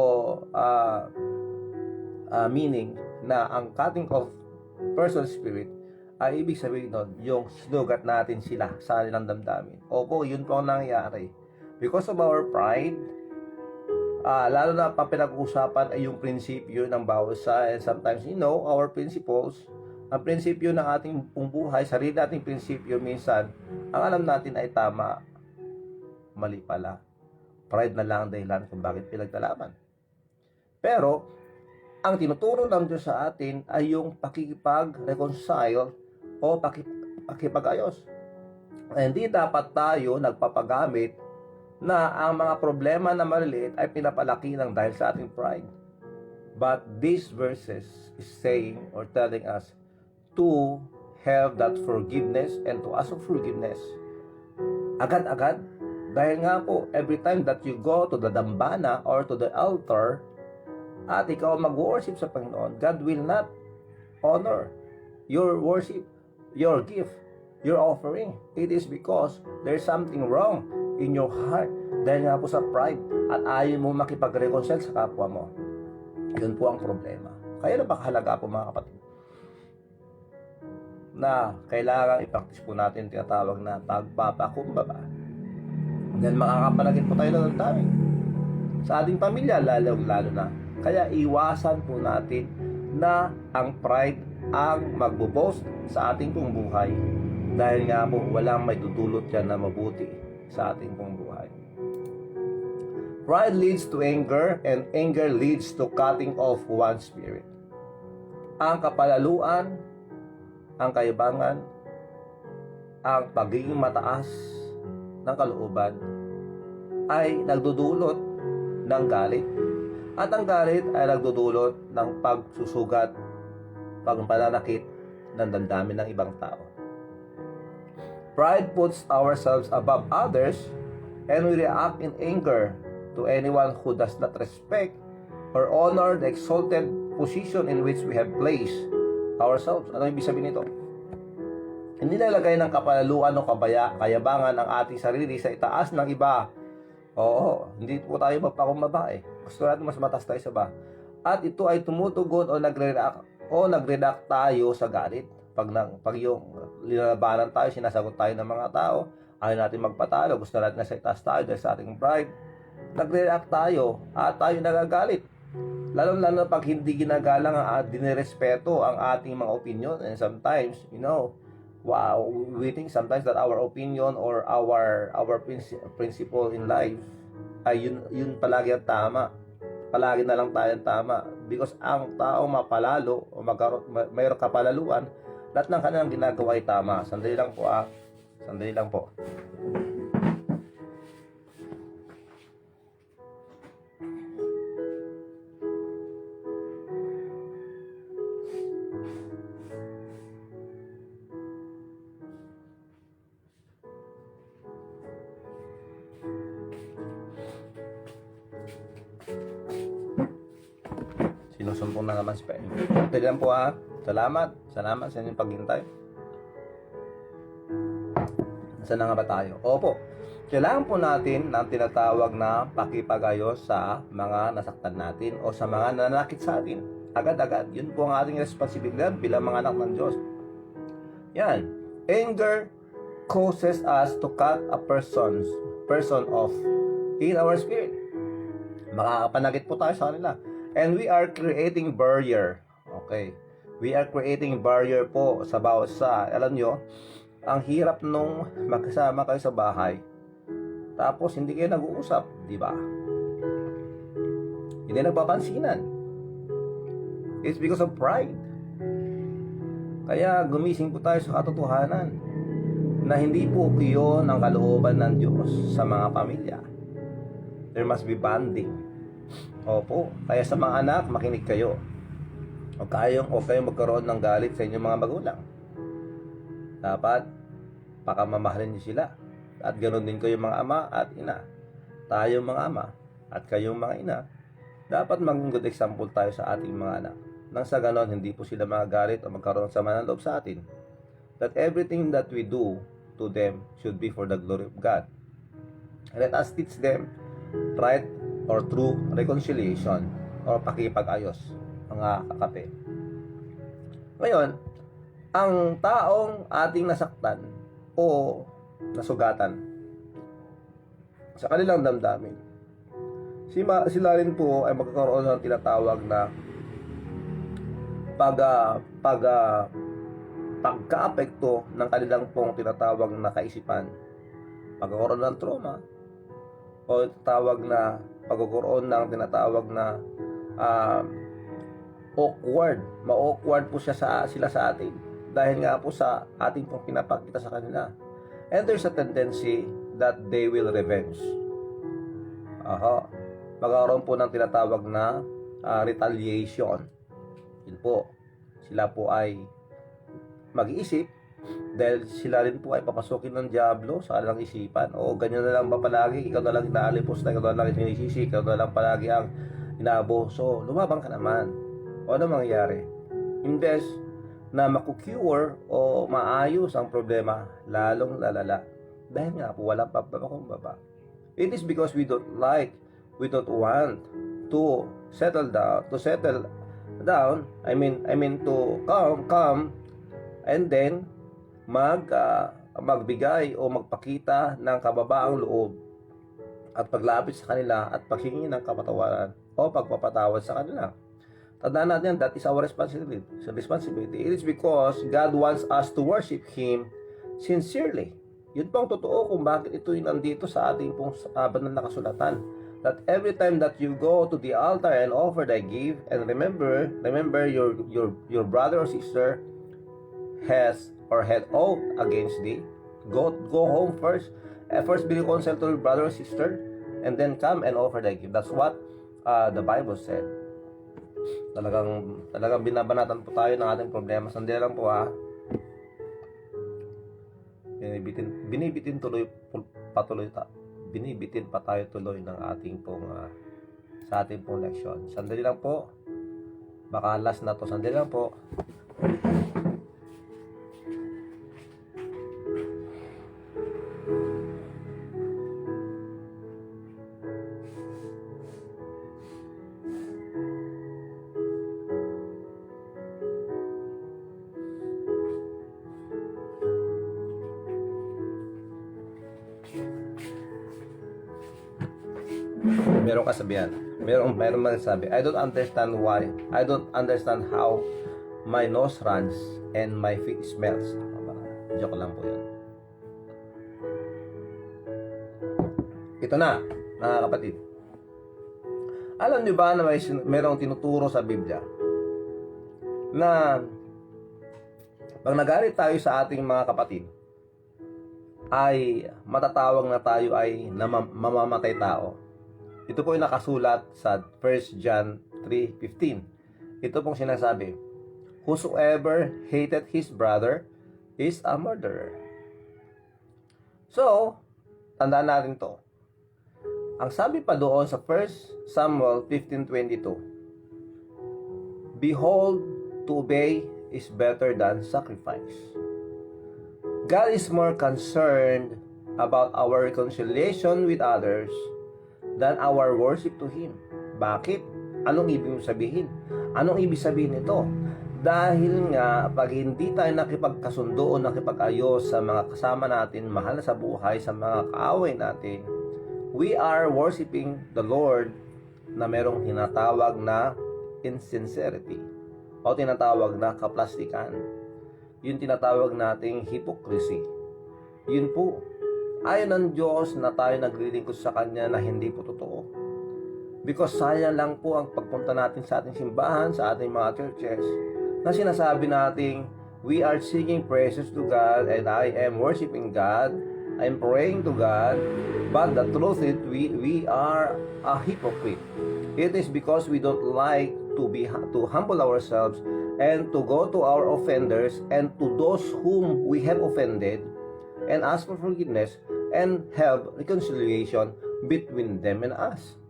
S1: meaning na ang cutting off person's spirit ay ibig sabihin nun, yung sinugat natin sila sa kanilang damdamin. Opo, yun po ang nangyayari. Because of our pride, lalo na pa pinag-uusapan ay yung prinsipyo ng bawat isa. And sometimes, our principles, ang prinsipyo ng ating buhay, sarili nating prinsipyo, minsan, ang alam natin ay tama, mali pala. Pride na lang ang dahilan kung bakit pinaglalaban. Pero, ang tinuturo ng Diyos sa atin ay yung pakikipag-reconcile o pakipag-ayos. Hindi dapat tayo nagpapagamit na ang mga problema na maliliit ay pinapalaki ng dahil sa ating pride. But these verses is saying or telling us to have that forgiveness and to ask for forgiveness. Agad-agad. Dahil nga po, every time that you go to the dambana or to the altar at ikaw mag-worship sa Panginoon, God will not honor your worship, your gift, your offering. It is because there's something wrong in your heart dahil nga po sa pride at ayaw mo makipag-reconcile sa kapwa mo. Yun po ang problema. Kaya napakahalaga po mga kapatid na kailangan i-practice po natin tinatawag na pagpapakumbaba. Dahil makakapalagit po tayo ng dami sa ating pamilya, lalo na. Kaya iwasan po natin na ang pride ang magbo-boast sa ating pong buhay. Dahil nga po, walang may dudulot yan na mabuti sa ating pong buhay. Pride leads to anger, and anger leads to cutting off one's spirit. Ang kapalaluan, ang kayabangan, ang pagiging mataas ng kalooban ay nagdudulot ng galit. At ang galit ay nagdudulot ng pagsusugat, pagpananakit ng damdamin ng ibang tao. Pride puts ourselves above others and we react in anger to anyone who does not respect or honor the exalted position in which we have placed ourselves. Ano ibig sabihin nito? Hindi nalagay ng kapalaluan o kayabangan ang ating sarili sa itaas ng iba. Oo, hindi po tayo magpakumbaba eh. Gusto natin mas mataas tayo sa iba. At ito ay tumutugon o nagre-react tayo sa galit. Pag yung linalabanan tayo, sinasagot tayo ng mga tao, ayaw natin magpatalo, gusto natin nasa itaas tayo dahil sa ating pride, nagre-react tayo at tayo nagagalit. Lalo pag hindi ginagalang at dinirespeto ang ating mga opinion. And sometimes, we think sometimes that our opinion or our principle in life ay yun palagi ang tama. Palagi na lang tayo tama. Because ang tao mapalalo o mayroong kapalaluan, lahat ng kanilang ginagawa ay tama. Sandali lang po Sandali lang po. Sinusumpong na naman si Pen. Sandali lang po Salamat sa inyong paghintay. Saan na nga ba tayo? Opo, kailangan po natin ng tinatawag na pakipagayos sa mga nasaktan natin o sa mga nanakit sa atin. Agad-agad. Yun po ang ating responsibilidad bilang mga anak ng Diyos. Yan. Anger causes us to cut a person off in our spirit. Makakapanakit po tayo sa kanila. And we are creating barrier. Okay. We are creating barrier po sa bawat isa. Alam nyo, ang hirap nung magkasama kayo sa bahay. Tapos hindi kayo nag-uusap, di ba? Hindi nagpapansinan. It's because of pride. Kaya gumising po tayo sa katotohanan na hindi po iyon ang kalooban ng Diyos sa mga pamilya. There must be bonding. Opo, kaya sa mga anak, makinig kayo. Huwag kayong magkaroon ng galit sa inyong mga magulang. Dapat pakamamahalin niyo sila. At ganoon din kayong mga ama at ina. Tayong mga ama at kayong mga ina, dapat maging good example tayo sa ating mga anak. Nang sa ganon, hindi po sila magalit o magkaroon sa sama ng loob sa atin. That everything that we do to them should be for the glory of God. Let us teach them right or true reconciliation or pakipag-ayos, mga kakape. Ngayon, ang taong ating nasaktan o nasugatan sa kanilang damdamin, sila rin po ay magkakaroon ng tinatawag na pagka-apekto ng kanilang pong tinatawag na kaisipan. Pagkakaroon ng trauma o pagkakaroon ng tinatawag na awkward. Ma-awkward po sila sa atin dahil nga po sa ating pong pinapakita sa kanila. And there's a tendency that they will revenge. Magkakaroon po ng tinatawag na retaliation. Yun po. Sila po ay mag-iisip dahil sila rin po ay papasukin ng Diablo sa kanilang isipan. O ganyan na lang ba palagi? Ikaw na lang inaalipos na, ikaw na lang sinisisi, ikaw na lang palagi ang inaaboso. Lumabang ka naman. O ano mangyayari? Imbes na makucure o maayos ang problema, lalong lalala. Dahil nga po walang pagpapakumbaba. It is because we don't want to settle down, to come and then magbigay o magpakita ng kababaang loob at paglapit sa kanila at paghingi ng kapatawaran o pagpapatawad sa kanila. Tandaan natin, that is our responsibility. It is because God wants us to worship Him sincerely. Yun pong totoo kung bakit ito yung nandito sa ating pong banal na kasulatan. That every time that you go to the altar and offer thy gift, and remember your brother or sister has or had oath against thee, go home first. First be reconciled to your brother or sister, and then come and offer thy gift. That's what the Bible said. Talagang binabanatan po tayo ng ating problema. Sandali lang po binibitin pa tayo tuloy ng ating pong sa ating pong leksyon. Sandali lang po. Baka last na to. Sandali lang po. Merong kasabihan. Merong magsasabi, I don't understand how my nose runs and my feet smells. Joke lang po yun. Ito na, mga kapatid. Alam niyo ba na merong tinuturo sa Biblia na Pag nagalit tayo sa ating mga kapatid, ay matatawag na tayo ay mamamatay tao. Ito po ay nakasulat sa 1 John 3:15. Ito pong sinasabi, whosoever hated his brother is a murderer. So, tandaan natin to. Ang sabi pa doon sa 1 Samuel 15:22, behold, to obey is better than sacrifice. God is more concerned about our reconciliation with others than our worship to Him. Bakit? Anong ibig sabihin? Anong ibig sabihin nito? Dahil nga, pag hindi tayo nakipagkasundo o nakipag-ayos sa mga kasama natin, mahal sa buhay, sa mga kaaway natin, we are worshiping the Lord na merong tinatawag na insincerity o tinatawag na kaplastikan. Yung tinatawag nating hypocrisy. Yun po. Ayaw ng Diyos na tayo naglilingkod sa Kanya na hindi po totoo. Because sayang lang po ang pagpunta natin sa ating simbahan, sa ating mga churches, na sinasabi nating, we are singing praises to God and I am worshiping God, I'm praying to God, but the truth is we are a hypocrite. It is because we don't like to humble ourselves and to go to our offenders and to those whom we have offended and ask for forgiveness and have reconciliation between them and us.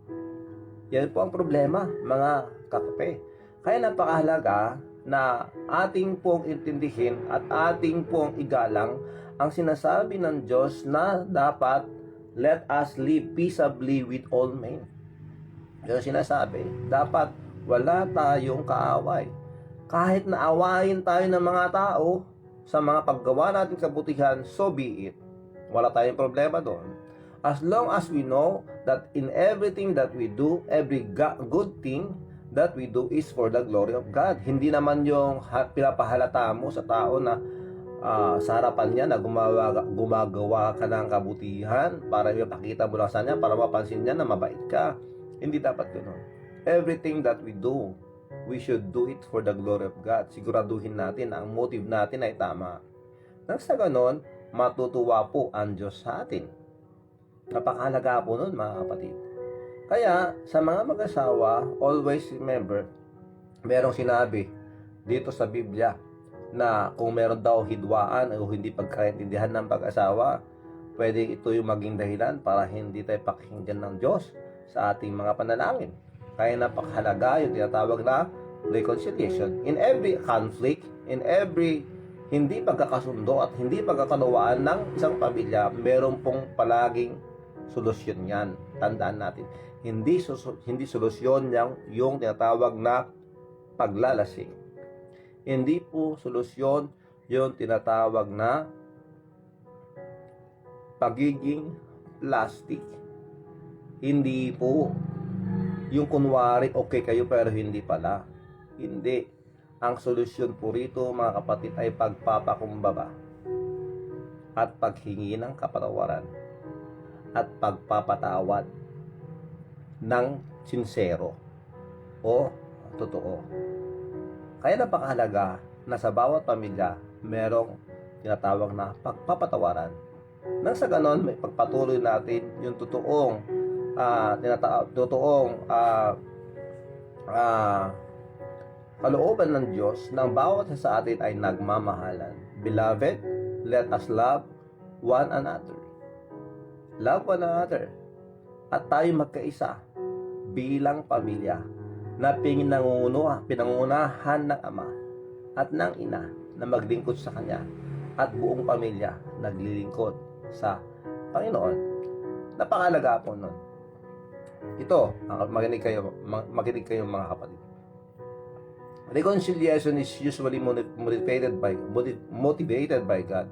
S1: Yan po ang problema, mga kakape. Kaya napakahalaga na ating pong intindihin at ating pong igalang ang sinasabi ng Diyos na dapat let us live peaceably with all men. Yung sinasabi, dapat wala tayong kaaway. Kahit naawayin tayo ng mga tao sa mga paggawa nating kabutihan, so be it. Wala tayong problema doon. As long as we know that in everything that we do, every good thing that we do is for the glory of God. Hindi naman yung pinapahalata mo sa tao na sa harapan niya na gumagawa ka ng kabutihan para ipakita mo lang sa niya, para mapansin niya na mabait ka. Hindi dapat ganoon. Everything that we do, we should do it for the glory of God. Siguraduhin natin na ang motive natin ay tama. Nang sa ganon, matutuwa po ang Diyos sa atin. Napakahalaga po nun, mga kapatid. Kaya, sa mga mag-asawa, always remember, merong sinabi dito sa Biblia na kung meron daw hidwaan o hindi pagkaintindihan ng pag-asawa, pwede ito yung maging dahilan para hindi tayo pakinggan ng Diyos sa ating mga panalangin. Kaya napakahalaga yung tinatawag na reconciliation. In every conflict, in every hindi pagkakasundo at hindi pagkakalawaan ng isang pamilya, meron pong palaging solusyon yan. Tandaan natin. Hindi solusyon yung tinatawag na paglalasing. Hindi po solusyon yung tinatawag na pagiging plastic. Hindi po yung kunwari okay kayo pero hindi pala. Hindi. Ang solusyon po rito, mga kapatid, ay pagpapakumbaba at paghingi ng kapatawaran at pagpapatawad ng sinsero o totoo. Kaya napakahalaga na sa bawat pamilya merong tinatawag na pagpapatawaran. Nang sa ganon, may pagpatuloy natin yung totoong kalooban ng Diyos na bawat sa atin ay nagmamahalan. Beloved, let us love one another. Love one another. At tayo magkaisa bilang pamilya na pinangunahan ng Ama at ng Ina na maglingkod sa Kanya at buong pamilya naglilingkod sa Panginoon. Napakahalaga po nun. Ito, makinig kayo mga kapatid. Reconciliation is usually motivated by God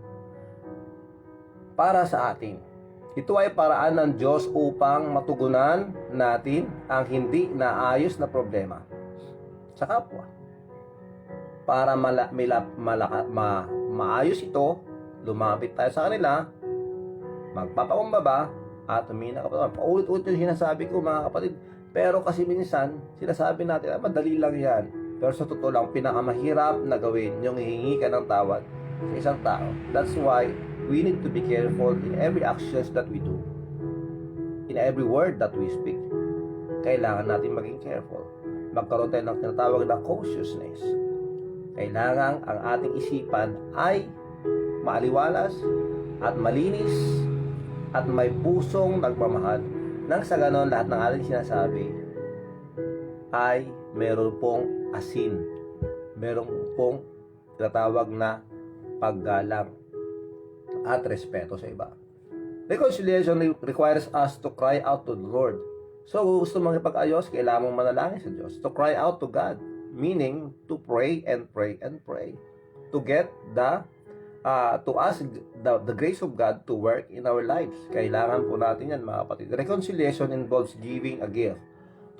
S1: para sa atin. Ito ay paraan ng Diyos upang matugunan natin ang hindi naayos na problema sa kapwa. Para maayos ito, lumapit tayo sa kanila, magpapakumbaba, at humina ka pa. Paulit-ulit yung sinasabi ko, mga kapatid. Pero kasi minsan, sinasabi natin, madali lang yan. Pero sa totoo lang, pinakamahirap na gawin yung hihingi ka ng tawad sa isang tao. That's why we need to be careful in every actions that we do, in every word that we speak. Kailangan natin maging careful. Magkaroon tayo ng tinatawag na consciousness. Kailangan ang ating isipan ay maaliwalas at malinis at may pusong nagmamahal. Nang sa ganon, lahat ng ating sinasabi ay meron pong asin. Meron pong tinatawag na paggalang at respeto sa iba. Reconciliation requires us to cry out to the Lord. So, kung gusto mong ipag-ayos, kailangan mong manalangin sa Diyos. To cry out to God, meaning to pray and pray and pray. To get to ask the grace of God to work in our lives. Kailangan po natin yan, mga kapatid. Reconciliation involves giving a gift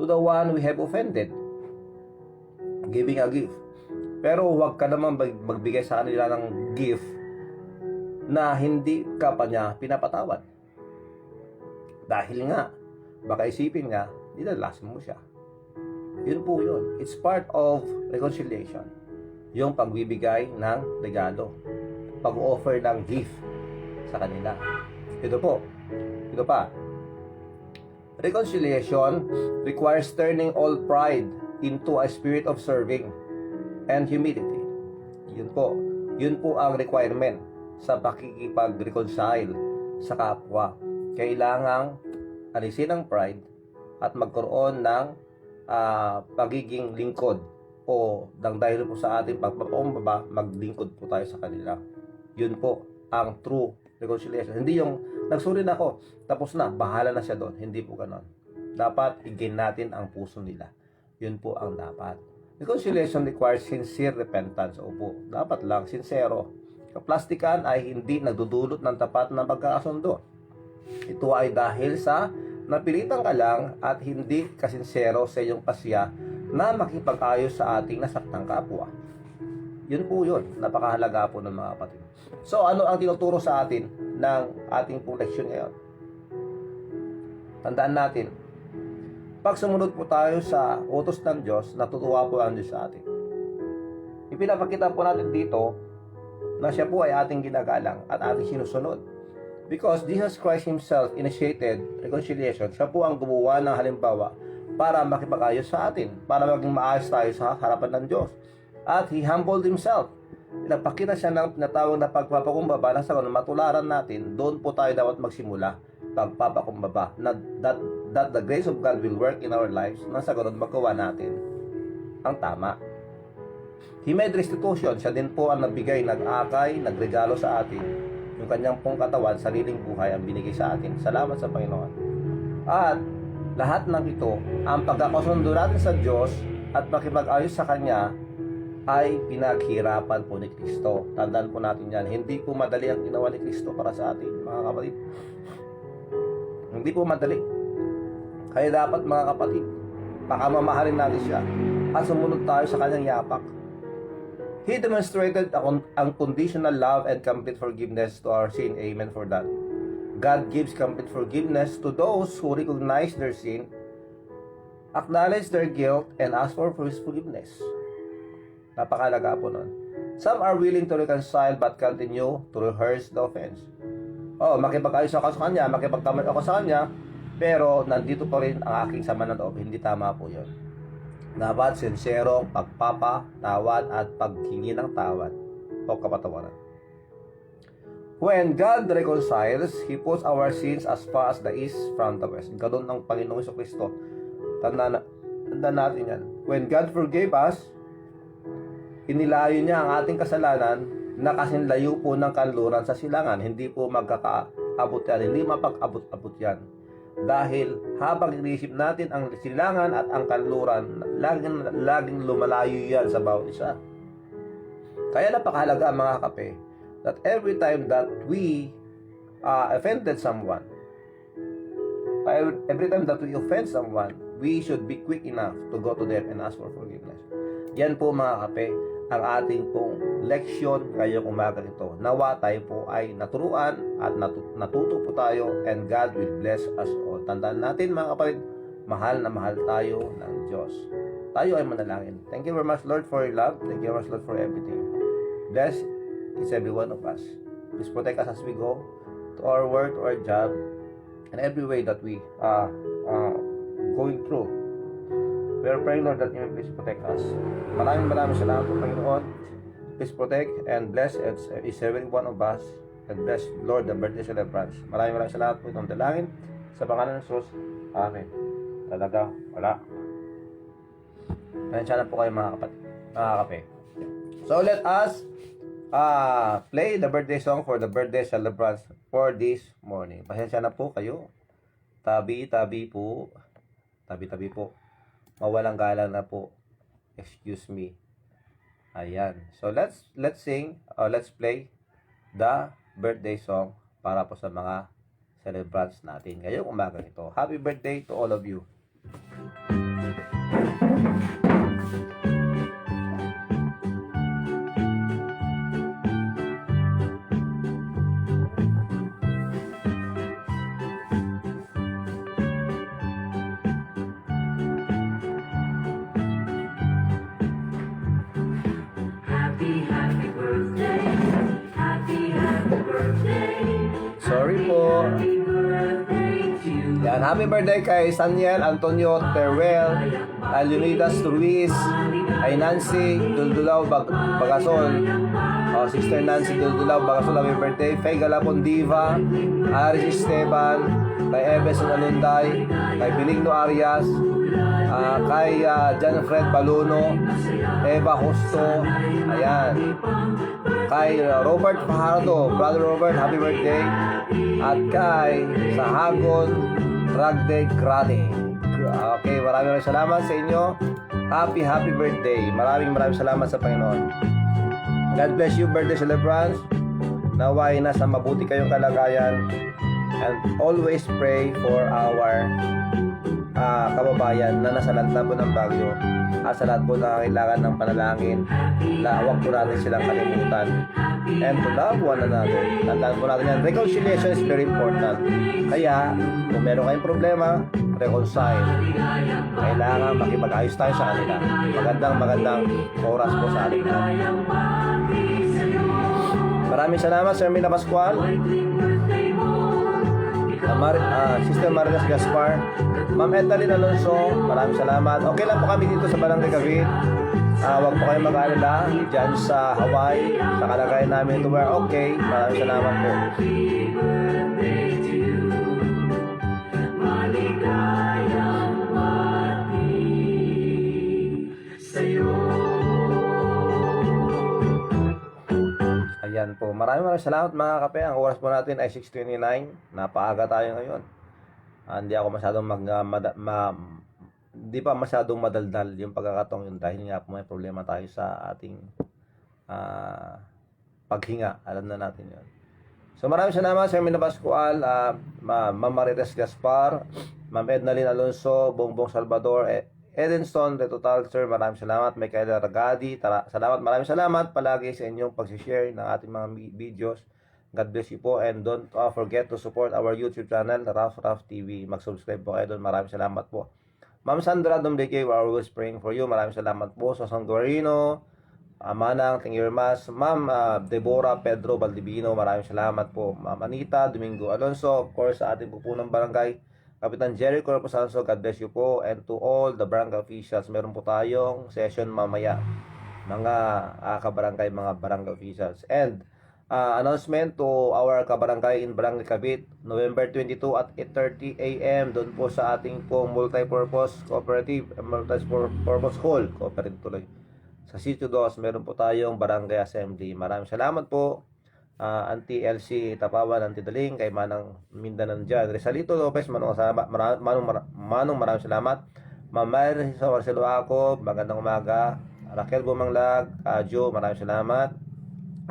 S1: to the one we have offended. Giving a gift. Pero huwag ka naman magbigay sa kanila ng gift na hindi ka pa niya pinapatawad. Dahil nga, baka isipin nga, nilalasan mo siya. Yun po yun. It's part of reconciliation. Yung pagbibigay ng regalo. Pag-offer ng gift sa kanila. Ito po. Ito pa. Reconciliation requires turning all pride into a spirit of serving and humility. Yun po. Yun po ang requirement sa pakikipag-reconcile sa kapwa. Kailangang alisin ang pride at magkaroon ng pagiging lingkod o dahil po sa ating pagpapakumbaba, maglingkod po tayo sa kanila. Yun po ang true reconciliation. Hindi yung nagsuri na ako, tapos na, bahala na siya doon. Hindi po ganon. Dapat i-gain natin ang puso nila. Yun po ang dapat. Reconciliation requires sincere repentance. Opo, dapat lang sincero. Kaplastikan ay hindi nagdudulot ng tapat na pagkakasundo. Ito ay dahil sa napilitan ka lang at hindi kasinsero sa iyong pasya na makipag-ayos sa ating nasaktang kapwa. Yun po yun. Napakahalaga po ng mga kapatid. So, ano ang tinuturo sa atin ng ating pong leksyon ngayon? Tandaan natin, pag sumunod po tayo sa utos ng Diyos, natutuwa po ang Diyos sa atin. Ipinapakita po natin dito na siya po ay ating ginagalang at ating sinusunod. Because Jesus Christ Himself initiated reconciliation. Siya po ang gumawa ng halimbawa para makipag-ayos sa atin, para maging maayos tayo sa harapan ng Diyos. At He humbled Himself. Pinapakita siya ng tinatawag na pagpapakumbaba na sa kung matularan natin, doon po tayo dapat magsimula, pagpapakumbaba, that the grace of God will work in our lives, na sa ganun magawa natin ang tama. He made restitution. Siya din po ang nagbigay, nag-akay, nagregalo sa atin. Yung kanyang pong katawan, sariling buhay ang binigay sa atin. Salamat sa Panginoon. At lahat ng ito, ang pagkakasundo natin sa Diyos at makipag-ayos sa Kanya ay pinaghirapan po ni Kristo. Tandaan po natin yan. Hindi po madali ang ginawa ni Kristo para sa atin, mga kapatid. Hindi po madali. Kaya dapat, mga kapatid, pakamamahalin natin siya at sumunod tayo sa Kanyang yapak. He demonstrated unconditional love and complete forgiveness to our sin. Amen for that. God gives complete forgiveness to those who recognize their sin, acknowledge their guilt, and ask for His forgiveness. Napakalaga po nun. Some are willing to reconcile but continue to rehearse the offense. Makipag-ayos ako sa kanya, makipagkamay ako sa kanya, pero nandito pa rin ang aking sama ng loob. Hindi tama po yun. Dapat sinserong pagpapatawad at paghingi ng tawad o kapatawaran. When God reconciles, He puts our sins as far as the east from the west. Ganun ang Panginoong Jesucristo. Tandaan natin yan. When God forgave us, inilayo niya ang ating kasalanan na kasing layo po ng kanluran sa silangan. Hindi po magkakaabot yan. Hindi mapag-abot-abot yan. Dahil habang iniisip natin ang silangan at ang kanluran, laging lumalayo yan sa bawat isa. Kaya napakahalaga, mga kape, that every time that we offended someone, every time that we offend someone, we should be quick enough to go to them and ask for forgiveness. Yan po, mga kape, ang ating pong leksyon ngayong umaga ito. Nawa tayo po ay naturuan at natuto po tayo, and God will bless us all. Tandaan natin, mga kapatid, mahal na mahal tayo ng Diyos. tayo ay manalangin. Thank you very much, Lord, for your love. Thank you very much, Lord, for everything. Bless each every one of us. Please protect us as we go to our work, to our job, and every way that we are going through. We are praying, Lord, that you may please protect us. Maraming salamat po, Panginoon. Please protect and bless each every one of us. And bless, Lord, the birthday celebrants. Maraming salamat po itong dalangin. Sa pangalan ng Jesus. Amen. Talaga, wala. Pasensya na po kayo mga kape. So let us play the birthday song for the birthday celebrants for this morning. Pasensya na po kayo. Tabi-tabi po. Tabi-tabi po. Mawalang galang na po. Excuse me. Ayan. So let's sing, let's play the birthday song para po sa mga celebrants natin ngayong umaga nito. Happy birthday to all of you.
S2: Happy birthday. Happy birthday.
S1: Sorry po.
S2: Happy birthday to you.
S1: Yan, happy birthday kay Saniel Antonio Teruel, Leonidas Ruiz, kay Nancy Duldulaw Bagasol, Sister Nancy Duldulaw Bagasol, happy birthday. Faye Galapon Diva, Aris Esteban, kay Ebeson Alunday, kay Benigno Arias, kay John Fred Baluno, Eva Justo, ayan, kay Robert Fajardo, Brother Robert, happy birthday. At kay Sahagon Ragde Grade. Okay, maraming salamat sa inyo. Happy birthday. Maraming salamat sa Panginoon. God bless you, birthday celebrants. Naway nasa mabuti kayong kalagayan. And always pray for our kababayan na nasa lantabo ng bagyo. At sa lahat po na kailangan ng panalangin, huwag po natin silang kalimutan. And to love one another. Tandaan po natin yan. Reconciliation is very important. Kaya, kung meron kayong problema, reconcile. Kailangan makipag-ayos tayo sa kanila. Magandang oras po sa ating lahat. Maraming salamat, Sir Mina Pascual. Sister Marinas Gaspar, Ma'am Edalyn Alonso, maraming salamat. Okay lang po kami dito sa Barangay Cavite. Huwag po kayong mag-alala dyan sa Hawaii, sa kalagayan namin ito, we're okay. Maraming salamat po. Ayan po. Maraming salamat mga kape. Ang oras po natin ay 6:29. Napaaga tayo ngayon. Hindi ako masyadong hindi pa masyadong madaldal yung pagkakataong yun dahil nga po may problema tayo sa ating paghinga. Alam na natin yun. So maraming salamat Sir Mina Pascual, Ma'am Marites Gaspar, Ma'am Ednalyn Alonso, Bongbong Salvador, Edenston, The Total Sir, maraming salamat. Michaela Ragadi, salamat, maraming salamat palagi sa inyong pag-share ng ating mga videos. God bless you po, and don't forget to support our YouTube channel, Raf TV. Mag-subscribe po kayo doon. Maraming salamat po. Ma'am Sandra Domblique, we are always praying for you. Maraming salamat po. Sa San Guarino, Manang, thank you very much. Ma'am Deborah Pedro Baldivino, maraming salamat po. Ma'am Anita Domingo Alonso, of course, sa ating pupunang barangay, Kapitan Jerry Corpus Alonso, God bless you po. And to all the barangay officials, meron po tayong session mamaya. Mga kabarangay, mga barangay officials. And announcement to our kabarangay in Barangay Cavite, November 22 at 8:30 AM, doon po sa ating po multipurpose cooperative, multipurpose hall, cooperative tuloy. Sa Sitio 2, meron po tayong barangay assembly. Maraming salamat po. Auntie LC Tapawan, Auntie Daling, kay Manang Mindanan dyan, Resalito Lopez, maraming salamat. Ma'am Mary Marcelo ako, magandang umaga. Raquel Bumanglag, Joe, maraming salamat.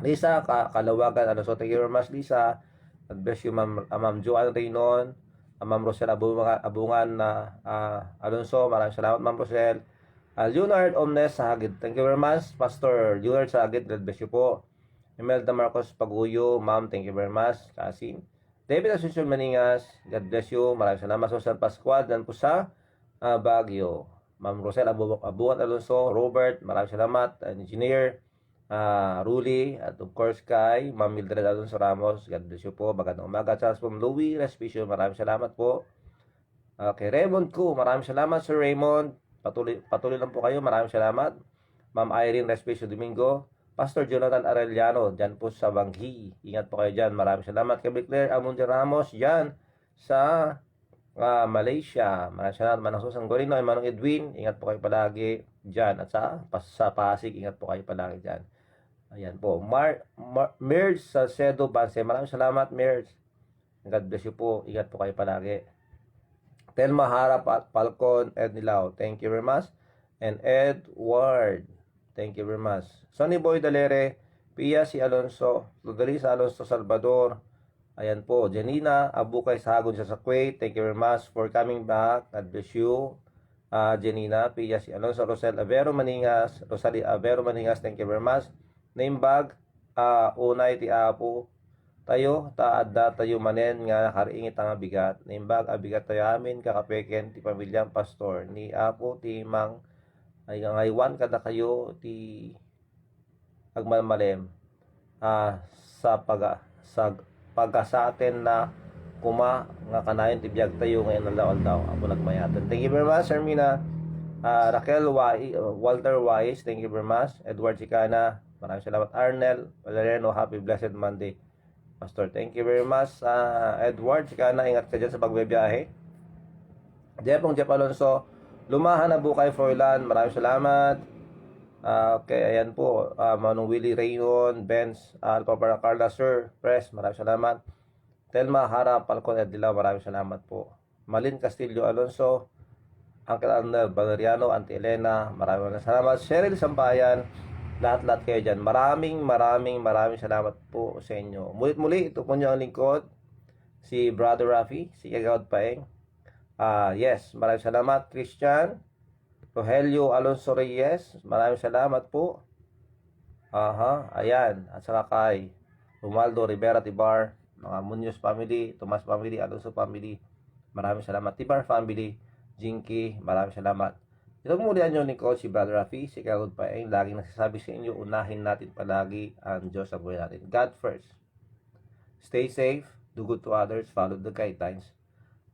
S1: Lisa Kalawagan, so thank you very much Lisa. God bless you Ma'am Joanne Reynon, Ma'am Rosel Abungan Alonso, maraming salamat Ma'am Rosel. Leonard Omnes Sahagid, thank you very much Pastor Leonard Sahagid, God bless you po. Imelda Marcos Paguyo, Ma'am, thank you very much. Kasin David Asuncion Maningas, God bless you, maraming salamat. Susan Pascual, dan po sa Baguio. Ma'am Rosel Abuan Alonso, Robert, maraming salamat, Engineer, Ruli, at of course kay Ma'am Mildred Alonso Ramos, God bless you po, magandang umaga. Charles from Louis Respicio, maraming salamat po. Okay, Raymond ko, maraming salamat Sir Raymond, patuloy lang po kayo, maraming salamat. Ma'am Irene Respicio Domingo, Pastor Jonathan Arellano, dyan po sa Banghi, ingat po kayo dyan, maraming salamat. Kay Claire Amundi Ramos, dyan sa Malaysia, maraming salamat. Manang Susan Gorino, Manong Edwin, ingat po kayo palagi dyan, at sa Pasig, ingat po kayo palagi dyan. Ayan po. Merge sa Sedo Banse. Maraming salamat, Merge. God bless you po. Ingat po kayo palagi. Telma Harap at Falcon Ednilao. Thank you very much. And Edward. Thank you very much. Sonny Boy Dalere. Pia si Alonso. Ludarisa Alonso Salvador. Ayan po. Janina Abukay Sahagon sa Kuwait. Thank you very much for coming back. God bless you. Janina. Pia si Alonso. Rosel Avero Maningas. Rosalie Avero Maningas. Thank you very much. Name bag, unay ti apo, tayo, taadda tayo manen nga nakariingit ang abigat. Name bag, abigat tayo amin, kakapeken, ti pamilyang pastor, ni apo, ti mang, ay ngaywan kada kayo, ti agmalmalem, sa pagasaten na kuma, nga kanayon ti biyag tayo ngayon alaw-alaw, ako nagmayatan. Thank you very much, Hermina. Raquel Walter Wise, thank you very much. Edward Chicana, maraming salamat. Arnel Valeriano, happy blessed Monday. Pastor, thank you very much. Edward Chicana, ingat ka dyan sa pagbibiyahe. Jeff Alonso, Lumahan na Bukay Froilan, maraming salamat. Okay, ayan po. Manong Willie Raynon, Benz, Alpha para Carla, Sir Press, maraming salamat. Telma Harap, Falcon Edila, maraming salamat po. Malin Castillo Alonso, Uncle Arnel Valeriano, Auntie Elena, maraming salamat. Cheryl Sampayan, lahat-lahat kayo dyan. Maraming salamat po sa inyo. Muli, ito po nyo ang lingkod, si Brother Rafi, si Kagawad Paeng. Yes, maraming salamat. Christian, Rogelio Alonso Reyes, maraming salamat po. Ayan. At saka kay Romualdo Rivera Tibar, mga Munoz family, Tomas family, Alonso family, maraming salamat. Tibar family, Jinky, maraming salamat. Ito muli ang inyong lingkod, si Brother Rafi, si Kagawad Paeng, laging nagsasabi sa inyo, unahin natin palagi ang Diyos sa buhay natin. God first. Stay safe, do good to others, follow the guidelines.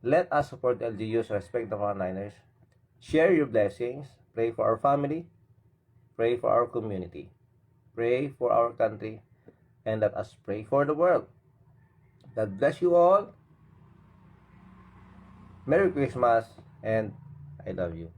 S1: Let us support LGUs, respect the frontliners. Share your blessings. Pray for our family. Pray for our community. Pray for our country. And let us pray for the world. God bless you all. Merry Christmas and I love you.